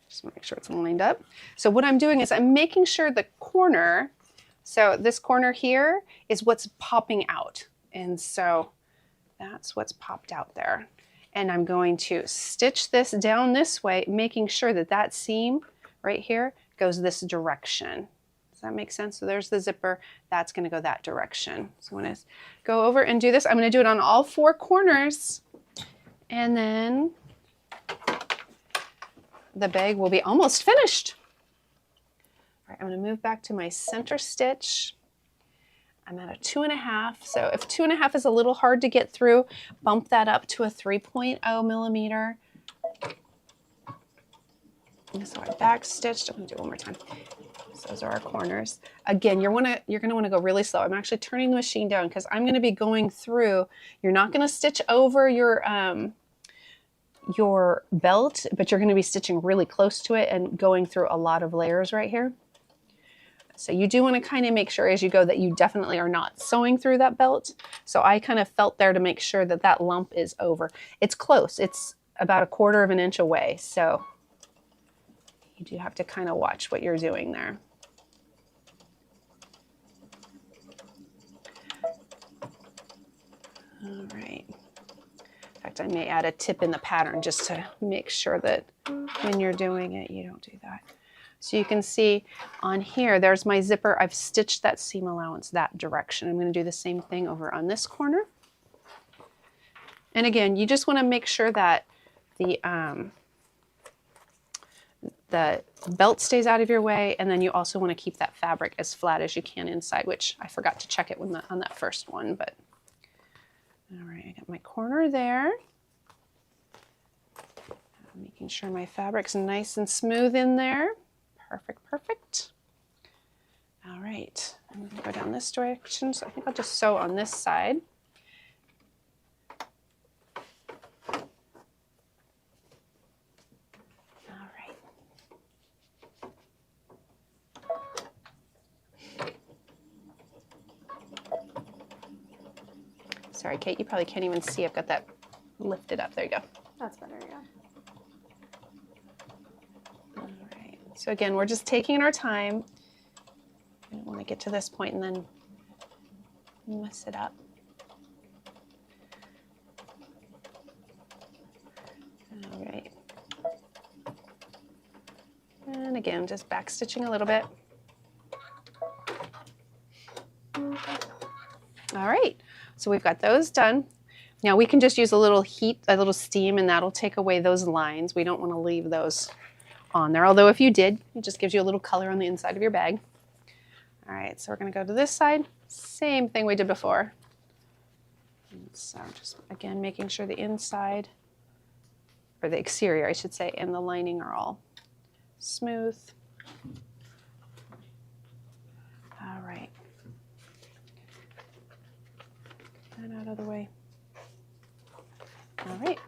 S1: Just want to make sure it's lined up. So what I'm doing is I'm making sure the corner, so this corner here is what's popping out. And so that's what's popped out there. And I'm going to stitch this down this way, making sure that that seam right here goes this direction. Does that make sense? So there's the zipper, that's gonna go that direction. So I'm gonna go over and do this. I'm gonna do it on all 4 corners. And then the bag will be almost finished. All right, I'm going to move back to my center stitch. I'm at a 2.5. So if 2.5 is a little hard to get through, bump that up to a 3.0 millimeter. So I back stitched. I'm going to do it one more time. So those are our corners. Again, you're going to want to go really slow. I'm actually turning the machine down because I'm going to be going through. You're not going to stitch over your belt, but you're going to be stitching really close to it and going through a lot of layers right here. So you do want to kind of make sure as you go that you definitely are not sewing through that belt. So I kind of felt there to make sure that that lump is over. It's close. It's about 1/4 inch away. So you do have to kind of watch what you're doing there. All right. In fact, I may add a tip in the pattern just to make sure that when you're doing it, you don't do that. So you can see on here, there's my zipper. I've stitched that seam allowance that direction. I'm going to do the same thing over on this corner. And again, you just want to make sure that the belt stays out of your way, and then you also want to keep that fabric as flat as you can inside, which I forgot to check it on that first one, but all right, I got my corner there. Making sure my fabric's nice and smooth in there. Perfect, perfect. All right, I'm going to go down this direction, so I think I'll just sew on this side. All right. Sorry, Kate, you probably can't even see. I've got that lifted up. There you go.
S2: That's better, yeah.
S1: All right. So again, we're just taking our time. I don't want to get to this point and then mess it up. All right. And again, just back stitching a little bit. All right. So we've got those done. Now we can just use a little heat, a little steam, and that'll take away those lines. We don't want to leave those on there. Although if you did, it just gives you a little color on the inside of your bag. All right, so we're going to go to this side. Same thing we did before. And so just, again, making sure the inside, or the exterior, I should say, and the lining are all smooth. All right. That out of the way. All right.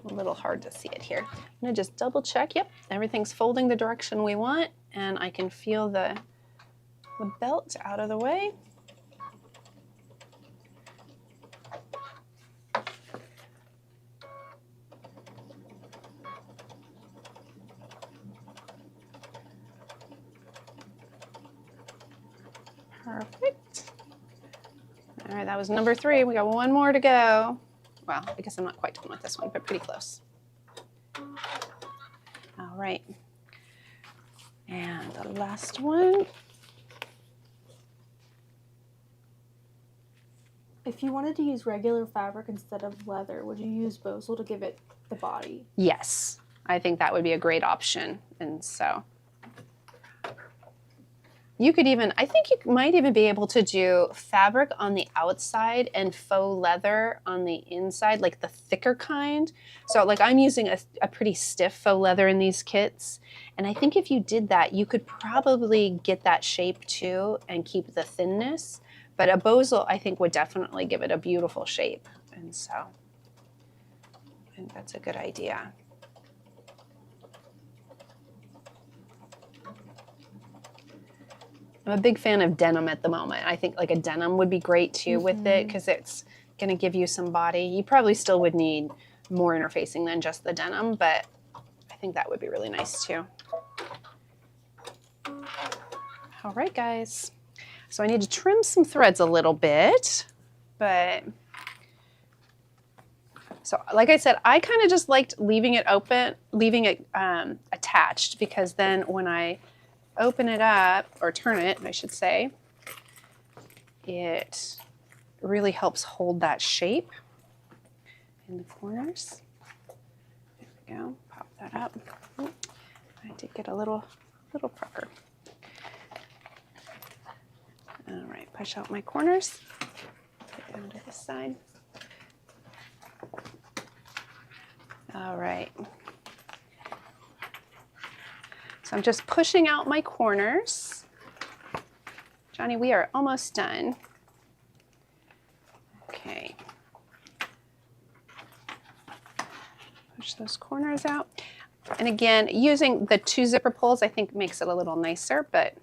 S1: A little hard to see it here. I'm going to just double check. Yep, everything's folding the direction we want, and I can feel the belt out of the way. Perfect. All right, that was number 3. We got one more to go. Well, I guess I'm not quite done with this one, but pretty close. All right. And the last one.
S2: If you wanted to use regular fabric instead of leather, would you use Bosal to give it the body?
S1: Yes, I think that would be a great option. And so you could even, I think you might even be able to do fabric on the outside and faux leather on the inside, like the thicker kind. So like I'm using a pretty stiff faux leather in these kits. And I think if you did that, you could probably get that shape too and keep the thinness. But a Bosal, I think, would definitely give it a beautiful shape. And so I think that's a good idea. I'm a big fan of denim at the moment. I think like a denim would be great too with it because it's going to give you some body. You probably still would need more interfacing than just the denim, but I think that would be really nice too. All right, guys. So I need to trim some threads a little bit, but So like I said, I kind of just liked leaving it open, leaving it attached, because then when I open it up, or turn it, I should say, it really helps hold that shape in the corners. There we go. Pop that up. Ooh, I did get a little pucker. All right, push out my corners. Get down to this side. All right. So I'm just pushing out my corners. Johnny, we are almost done. Okay. Push those corners out. And again, using the 2 zipper pulls, I think makes it a little nicer, but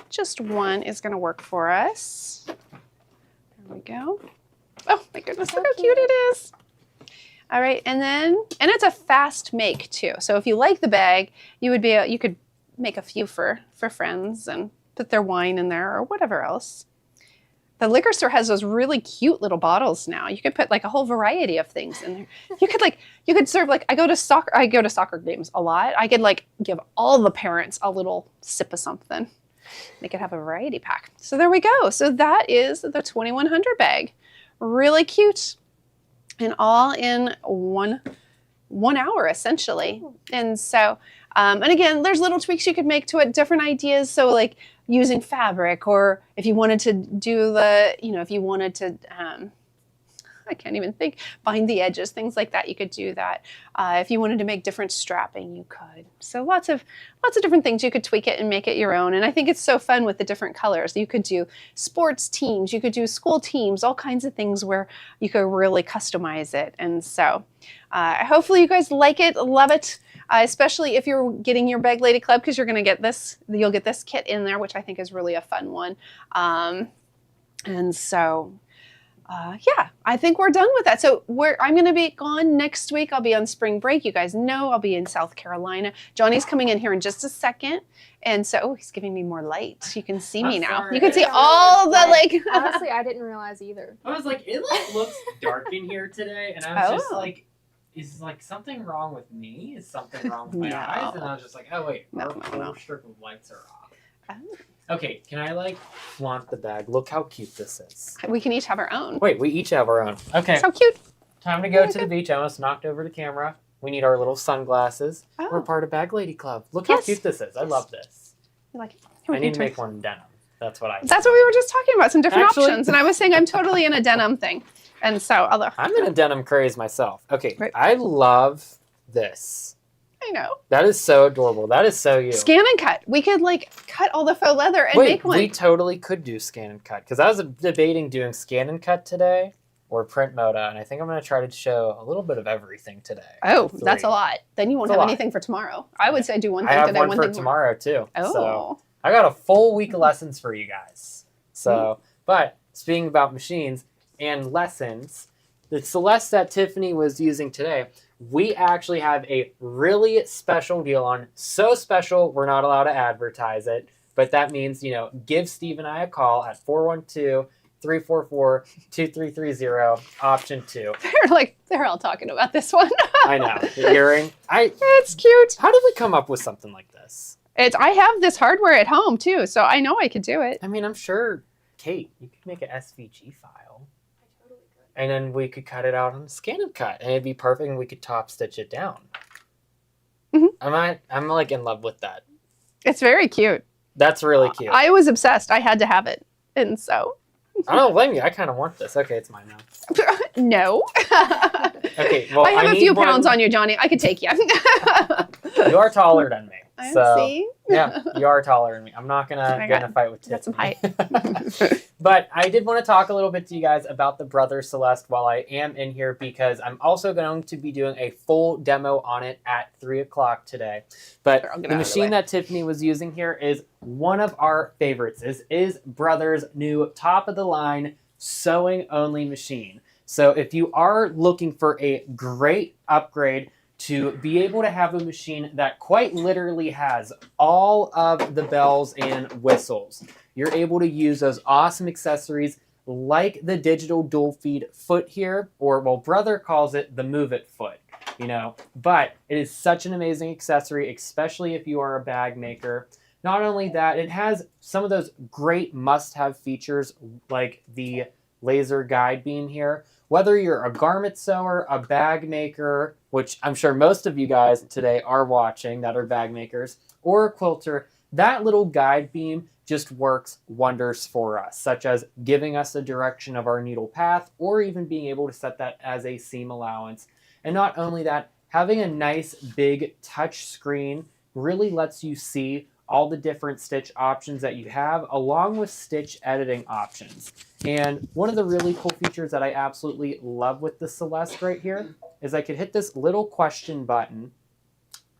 S1: just one is going to work for us. There we go. Oh my goodness, look how cute it is. All right, and it's a fast make too. So if you like the bag, you could make a few for friends and put their wine in there or whatever else. The liquor store has those really cute little bottles now. You could put like a whole variety of things in there. You could serve, like, I go to soccer games a lot. I could like give all the parents a little sip of something. They could have a variety pack. So there we go. So that is the 2100 bag. Really cute. And all in one hour essentially. And so, and again, there's little tweaks you could make to it, different ideas. So like using fabric, or if you wanted to do if you wanted to, I can't even think, bind the edges, things like that, you could do that. If you wanted to make different strapping, you could. So lots of different things. You could tweak it and make it your own. And I think it's so fun with the different colors. You could do sports teams, you could do school teams, all kinds of things where you could really customize it. And so hopefully you guys like it, love it. Especially if you're getting your Bag Lady Club, because you're going to get this, you'll get this kit in there, which I think is really a fun one. And so, yeah, I think we're done with that. So I'm going to be gone next week. I'll be on spring break. You guys know I'll be in South Carolina. Johnny's coming in here in just a second. And so, oh, he's giving me more light. You can see me now.
S3: Sorry.
S1: You can see all the like.
S2: Honestly, I didn't realize either.
S3: I was like, it like looks dark in here today, and I was just like, is like something wrong with me? Is something wrong with my eyes? And I was just like, oh wait, our whole strip of lights are off.
S1: Oh.
S3: Okay, can I like flaunt the bag? Look how cute this is.
S1: We can each have our own.
S3: Wait, we each have our own. Okay.
S1: So cute.
S3: Time to go to the beach. I almost knocked over the camera. We need our little sunglasses.
S1: Oh.
S3: We're part of Bag Lady Club. Look how cute this is. I love this.
S1: You like it?
S3: I need to make one in denim. That's what
S1: That's what we were just talking about, some different options. And I was saying I'm totally in a denim thing. And so, although
S3: I'm in a denim craze myself. Okay,
S1: right.
S3: I love this.
S1: I know.
S3: That is so adorable. That is so you.
S1: Scan and cut. We could like cut all the faux leather and make one.
S3: We totally could do scan and cut, because I was debating doing scan and cut today or print moda, and I think I'm going to try to show a little bit of everything today.
S1: Oh, that's a lot. Then you won't have anything for tomorrow. I would say do one thing today,
S3: I have one for tomorrow too.
S1: Oh.
S3: So I got a full week of lessons for you guys. So, but speaking about machines and lessons, the Celeste that Tiffany was using today, we actually have a really special deal on. So special, we're not allowed to advertise it. But that means, give Steve and I a call at 412-344-2330, option 2.
S1: They're all talking about this one.
S3: I know. The earring.
S1: It's cute.
S3: How did we come up with something like this?
S1: I have this hardware at home too, so I know I could do it.
S3: I mean, I'm sure, Kate, you could make an SVG file. And then we could cut it out on a scan and cut, and it'd be perfect, and we could top stitch it down.
S1: Mm-hmm.
S3: I'm like in love with that.
S1: It's very cute.
S3: That's really cute.
S1: I was obsessed. I had to have it, and so.
S3: I don't blame you. I kind of want this. Okay, it's mine now.
S1: No.
S3: Okay, well,
S1: I have a few pounds on you, Johnny. I could take you.
S3: You are taller than me.
S1: See?
S3: Yeah, you are taller than me. I'm not gonna get in a fight with Tiffany.
S1: Got some height.
S3: But I did want to talk a little bit to you guys about the Brother Celeste while I am in here, because I'm also going to be doing a full demo on it at 3 o'clock today. But the machine that Tiffany was using here is one of our favorites. This is Brother's new top-of-the-line sewing-only machine. So if you are looking for a great upgrade to be able to have a machine that quite literally has all of the bells and whistles, you're able to use those awesome accessories like the digital dual feed foot here, or well, brother calls it the move it foot, you know, but it is such an amazing accessory, especially if you are a bag maker. Not only that, it has some of those great must-have features like the laser guide beam here. Whether you're a garment sewer, a bag maker, which I'm sure most of you guys today are watching that are bag makers, or a quilter, that little guide beam just works wonders for us, such as giving us the direction of our needle path, or even being able to set that as a seam allowance. And not only that, having a nice big touch screen really lets you see all the different stitch options that you have, along with stitch editing options. And one of the really cool features that I absolutely love with the Celeste right here is I could hit this little question button,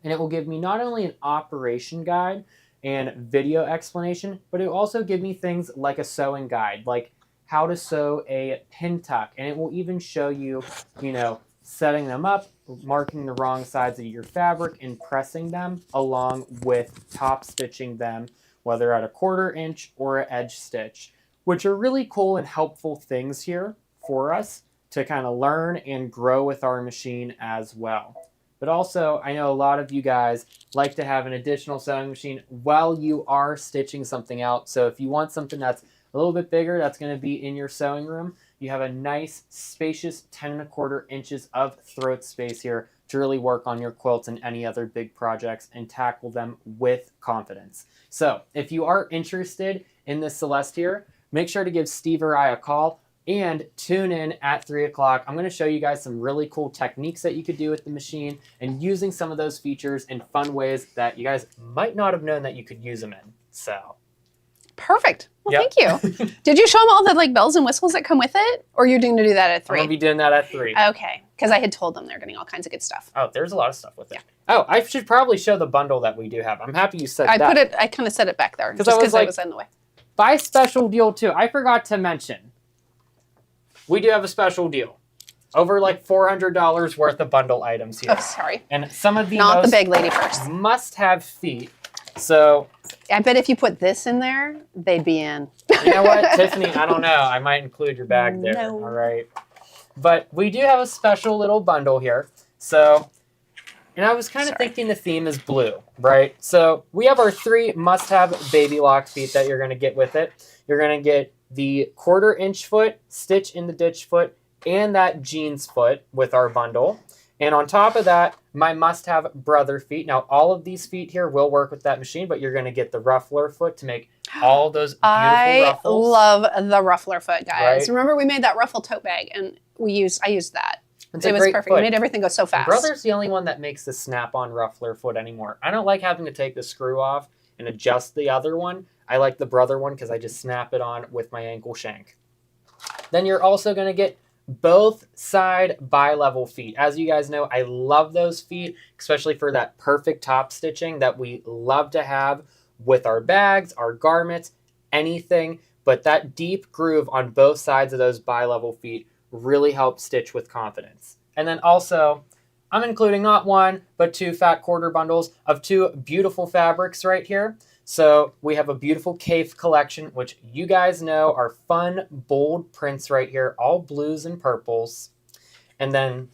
S3: and it will give me not only an operation guide and video explanation, but it will also give me things like a sewing guide, like how to sew a pin tuck. And it will even show you, you know, setting them up, marking the wrong sides of your fabric and pressing them, along with top stitching them, whether at a 1/4 inch or an edge stitch, which are really cool and helpful things here for us to kind of learn and grow with our machine as well. But also, I know a lot of you guys like to have an additional sewing machine while you are stitching something out. So if you want something that's a little bit bigger, that's going to be in your sewing room, you have a nice, spacious 10 1/4 inches of throat space here to really work on your quilts and any other big projects and tackle them with confidence. So if you are interested in this Celeste here, make sure to give Steve or I a call and tune in at 3 o'clock. I'm going to show you guys some really cool techniques that you could do with the machine and using some of those features in fun ways that you guys might not have known that you could use them in. So
S1: Perfect. Well,
S3: Yep.
S1: thank you. Did you show them all the like bells and whistles that come with it, or you're going to do that at
S3: I'm
S1: 3?
S3: going to be doing that at 3.
S1: Okay, because I had told them they're getting all kinds of good stuff.
S3: Oh, there's a lot of stuff with it. Oh, I should probably show the bundle that we do have. I'm happy you said
S1: I
S3: that.
S1: I kind of set it back there just
S3: I was
S1: because
S3: like-
S1: I was in the way.
S3: Buy special deal too. I forgot to mention, we do have a special deal. Over like $400 worth of bundle items here.
S1: Oh, sorry.
S3: And some of the
S1: Not the
S3: most
S1: big lady first.
S3: must-have feet. So,
S1: I bet if you put this in there, they'd be in.
S3: you know what, Tiffany, I don't know. I might include your bag there.
S1: No.
S3: All right. But we do have a special little bundle here. So, and I was kind of thinking the theme is blue, right? So we have our 3 must-have baby lock feet that you're going to get with it. You're going to get the 1/4 inch foot, stitch in the ditch foot, and that jeans foot with our bundle. And on top of that, my must-have brother feet. Now, all of these feet here will work with that machine, but you're going to get the ruffler foot to make all those beautiful
S1: I
S3: ruffles.
S1: love the ruffler foot, guys.
S3: Right?
S1: Remember we made that ruffle tote bag, and I used that.
S3: It's
S1: It
S3: a
S1: was
S3: great
S1: perfect.
S3: foot.
S1: It made everything go so fast.
S3: Brother's the only one that makes the snap-on ruffler foot anymore. I don't like having to take the screw off and adjust the other one. I like the brother one because I just snap it on with my ankle shank. Then you're also going to get both side bi-level feet. As you guys know, I love those feet, especially for that perfect top stitching that we love to have with our bags, our garments, anything. But that deep groove on both sides of those bi-level feet really helps stitch with confidence. And then also, I'm including not 1, but 2 fat quarter bundles of 2 beautiful fabrics right here. So we have a beautiful cave collection, which you guys know are fun, bold prints right here, all blues and purples. And then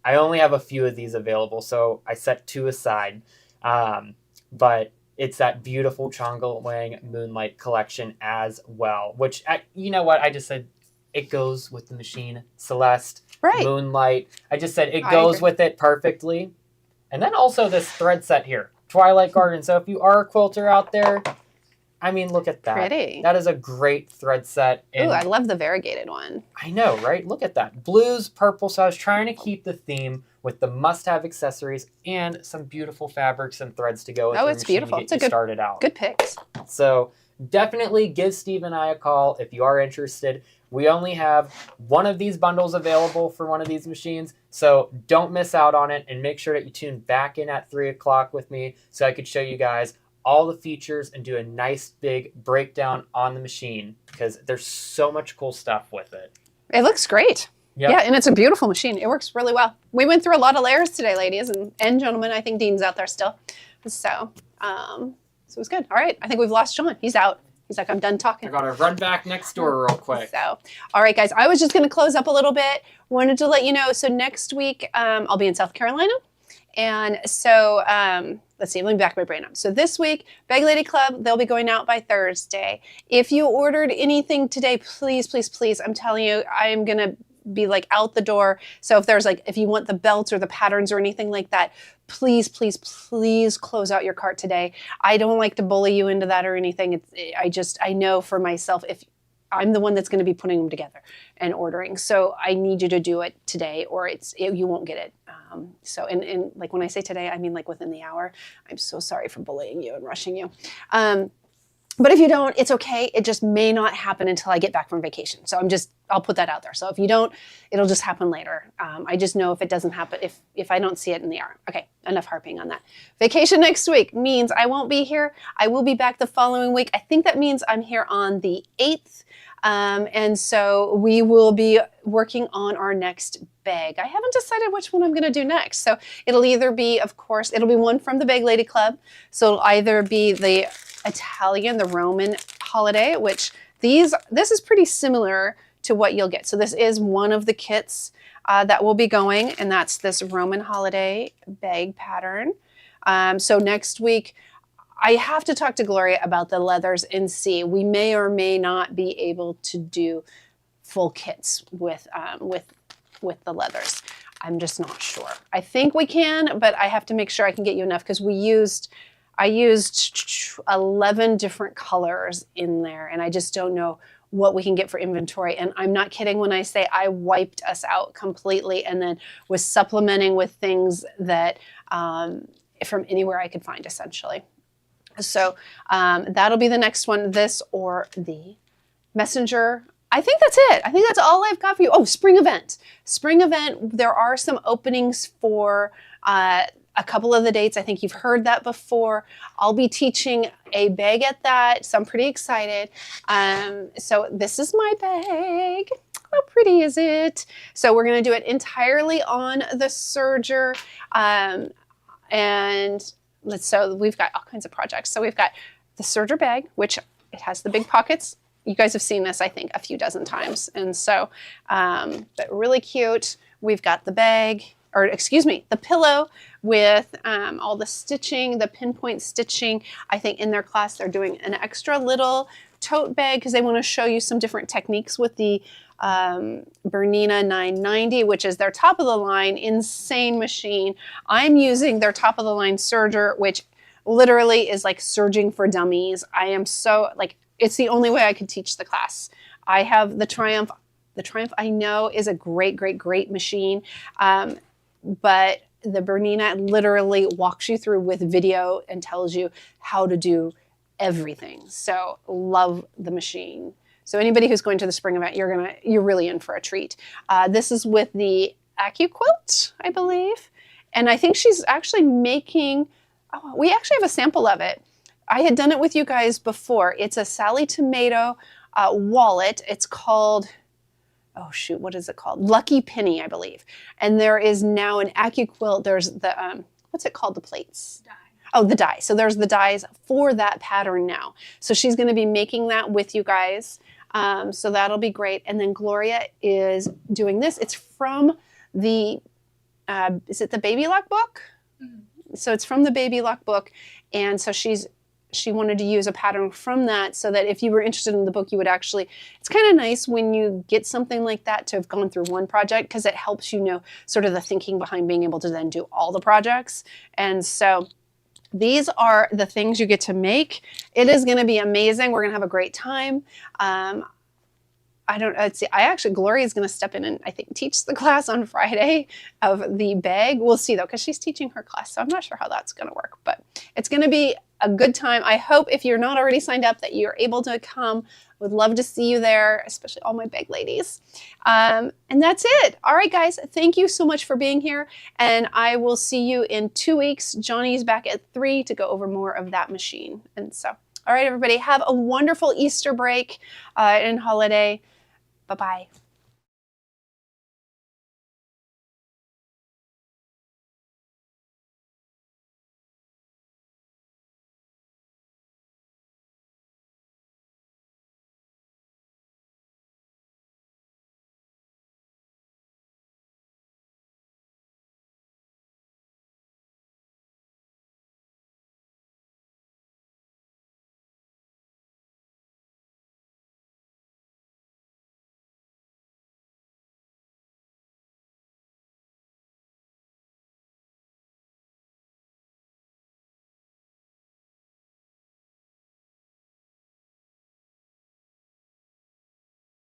S3: I only have a few of these available, so I set 2 aside. But it's that beautiful Chonga Wang Moonlight collection as well, which, you know what, I just said it goes with the machine. Celeste,
S1: Right.
S3: Moonlight. I just said it
S1: I
S3: goes
S1: agree.
S3: with it perfectly. And then also this thread set here, Twilight Garden. So if you are a quilter out there, I mean, look at that.
S1: Pretty.
S3: That is a great thread set.
S1: Ooh, I love the variegated one.
S3: I know, right? Look at that. Blues, purple. So I was trying to keep the theme with the must-have accessories and some beautiful fabrics and threads to go with
S1: Oh,
S3: your
S1: it's
S3: machine
S1: beautiful.
S3: to get
S1: It's a
S3: you
S1: good-
S3: started out.
S1: Good picks.
S3: So definitely give Steve and I a call if you are interested. We only have one of these bundles available for one of these machines, so don't miss out on it, and make sure that you tune back in at 3 o'clock with me so I could show you guys all the features and do a nice big breakdown on the machine, because there's so much cool stuff with it.
S1: It looks great.
S3: Yep.
S1: Yeah, and it's a beautiful machine. It works really well. We went through a lot of layers today, ladies and gentlemen. I think Dean's out there still. So it was good. All right. I think we've lost John. He's out. He's like, I'm done talking.
S3: I gotta run back next door real quick.
S1: So, all right, guys, I was just going to close up a little bit. Wanted to let you know. So next week, I'll be in South Carolina. And so, let's see, let me back my brain up. So this week, Bag Lady Club, they'll be going out by Thursday. If you ordered anything today, please, please, please, I'm telling you, I'm going to be like out the door. So if there's like, if you want the belts or the patterns or anything like that, please, please, please close out your cart today. I don't like to bully you into that or anything. I know for myself, if I'm the one that's going to be putting them together and ordering. So I need you to do it today or you won't get it. So, and like when I say today, I mean like within the hour. I'm so sorry for bullying you and rushing you. But if you don't, it's okay. It just may not happen until I get back from vacation. So I'll put that out there. So if you don't, it'll just happen later. I just know if it doesn't happen, if I don't see it in the hour. Okay, enough harping on that. Vacation next week means I won't be here. I will be back the following week. I think that means I'm here on the 8th. And so we will be working on our next bag. I haven't decided which one I'm going to do next. So it'll either be, of course, it'll be one from the Bag Lady Club. So it'll either be the Italian, the Roman holiday, which this is pretty similar to what you'll get. So this is one of the kits that will be going, and that's this Roman holiday bag pattern. So next week, I have to talk to Gloria about the leathers and see. We may or may not be able to do full kits with the leathers. I'm just not sure. I think we can, but I have to make sure I can get you enough because I used 11 different colors in there, and I just don't know what we can get for inventory. And I'm not kidding when I say I wiped us out completely and then was supplementing with things that from anywhere I could find, essentially. So that'll be the next one, this or the messenger. I think that's it. I think that's all I've got for you. Oh, spring event. Spring event, there are some openings for a couple of the dates. I think you've heard that before. I'll be teaching a bag at that, so I'm pretty excited. So this is my bag. How pretty is it? So we're going to do it entirely on the serger. So we've got all kinds of projects. So we've got the serger bag, which it has the big pockets. You guys have seen this, I think, a few dozen times. And so, but really cute. We've got the bag, or excuse me, the pillow with all the stitching, the pinpoint stitching. I think in their class, they're doing an extra little tote bag because they want to show you some different techniques with the Bernina 990, which is their top of the line, insane machine. I'm using their top of the line serger, which literally is like serging for dummies. I am so like, it's the only way I could teach the class. I have the Triumph. The Triumph I know is a great, great, great machine. But the Bernina literally walks you through with video and tells you how to do everything. So love the machine. So anybody who's going to the spring event, you're really in for a treat. This is with the AccuQuilt, I believe. And I think she's actually making, we actually have a sample of it. I had done it with you guys before. It's a Sally Tomato wallet. It's called, oh shoot, what is it called? Lucky Penny, I believe. And there is now an AccuQuilt. There's the, what's it called, the plates? Die. Oh, the die. So there's the dies for that pattern now. So she's going to be making that with you guys. So that'll be great. And then Gloria is doing this. It's from the, is it the Baby Lock book? Mm-hmm. So it's from the Baby Lock book. And so she wanted to use a pattern from that so that if you were interested in the book, you would actually, it's kind of nice when you get something like that to have gone through one project because it helps you know sort of the thinking behind being able to then do all the projects. And so these are the things you get to make. It is going to be amazing. We're going to have a great time. Gloria is going to step in and I think teach the class on Friday of the bag. We'll see though, because she's teaching her class. So I'm not sure how that's going to work, but it's going to be a good time. I hope if you're not already signed up that you're able to come. Would love to see you there, especially all my bag ladies. And that's it. All right, guys, thank you so much for being here. And I will see you in 2 weeks. Johnny's back at 3 to go over more of that machine. And so, all right, everybody, have a wonderful Easter break and holiday. Bye-bye.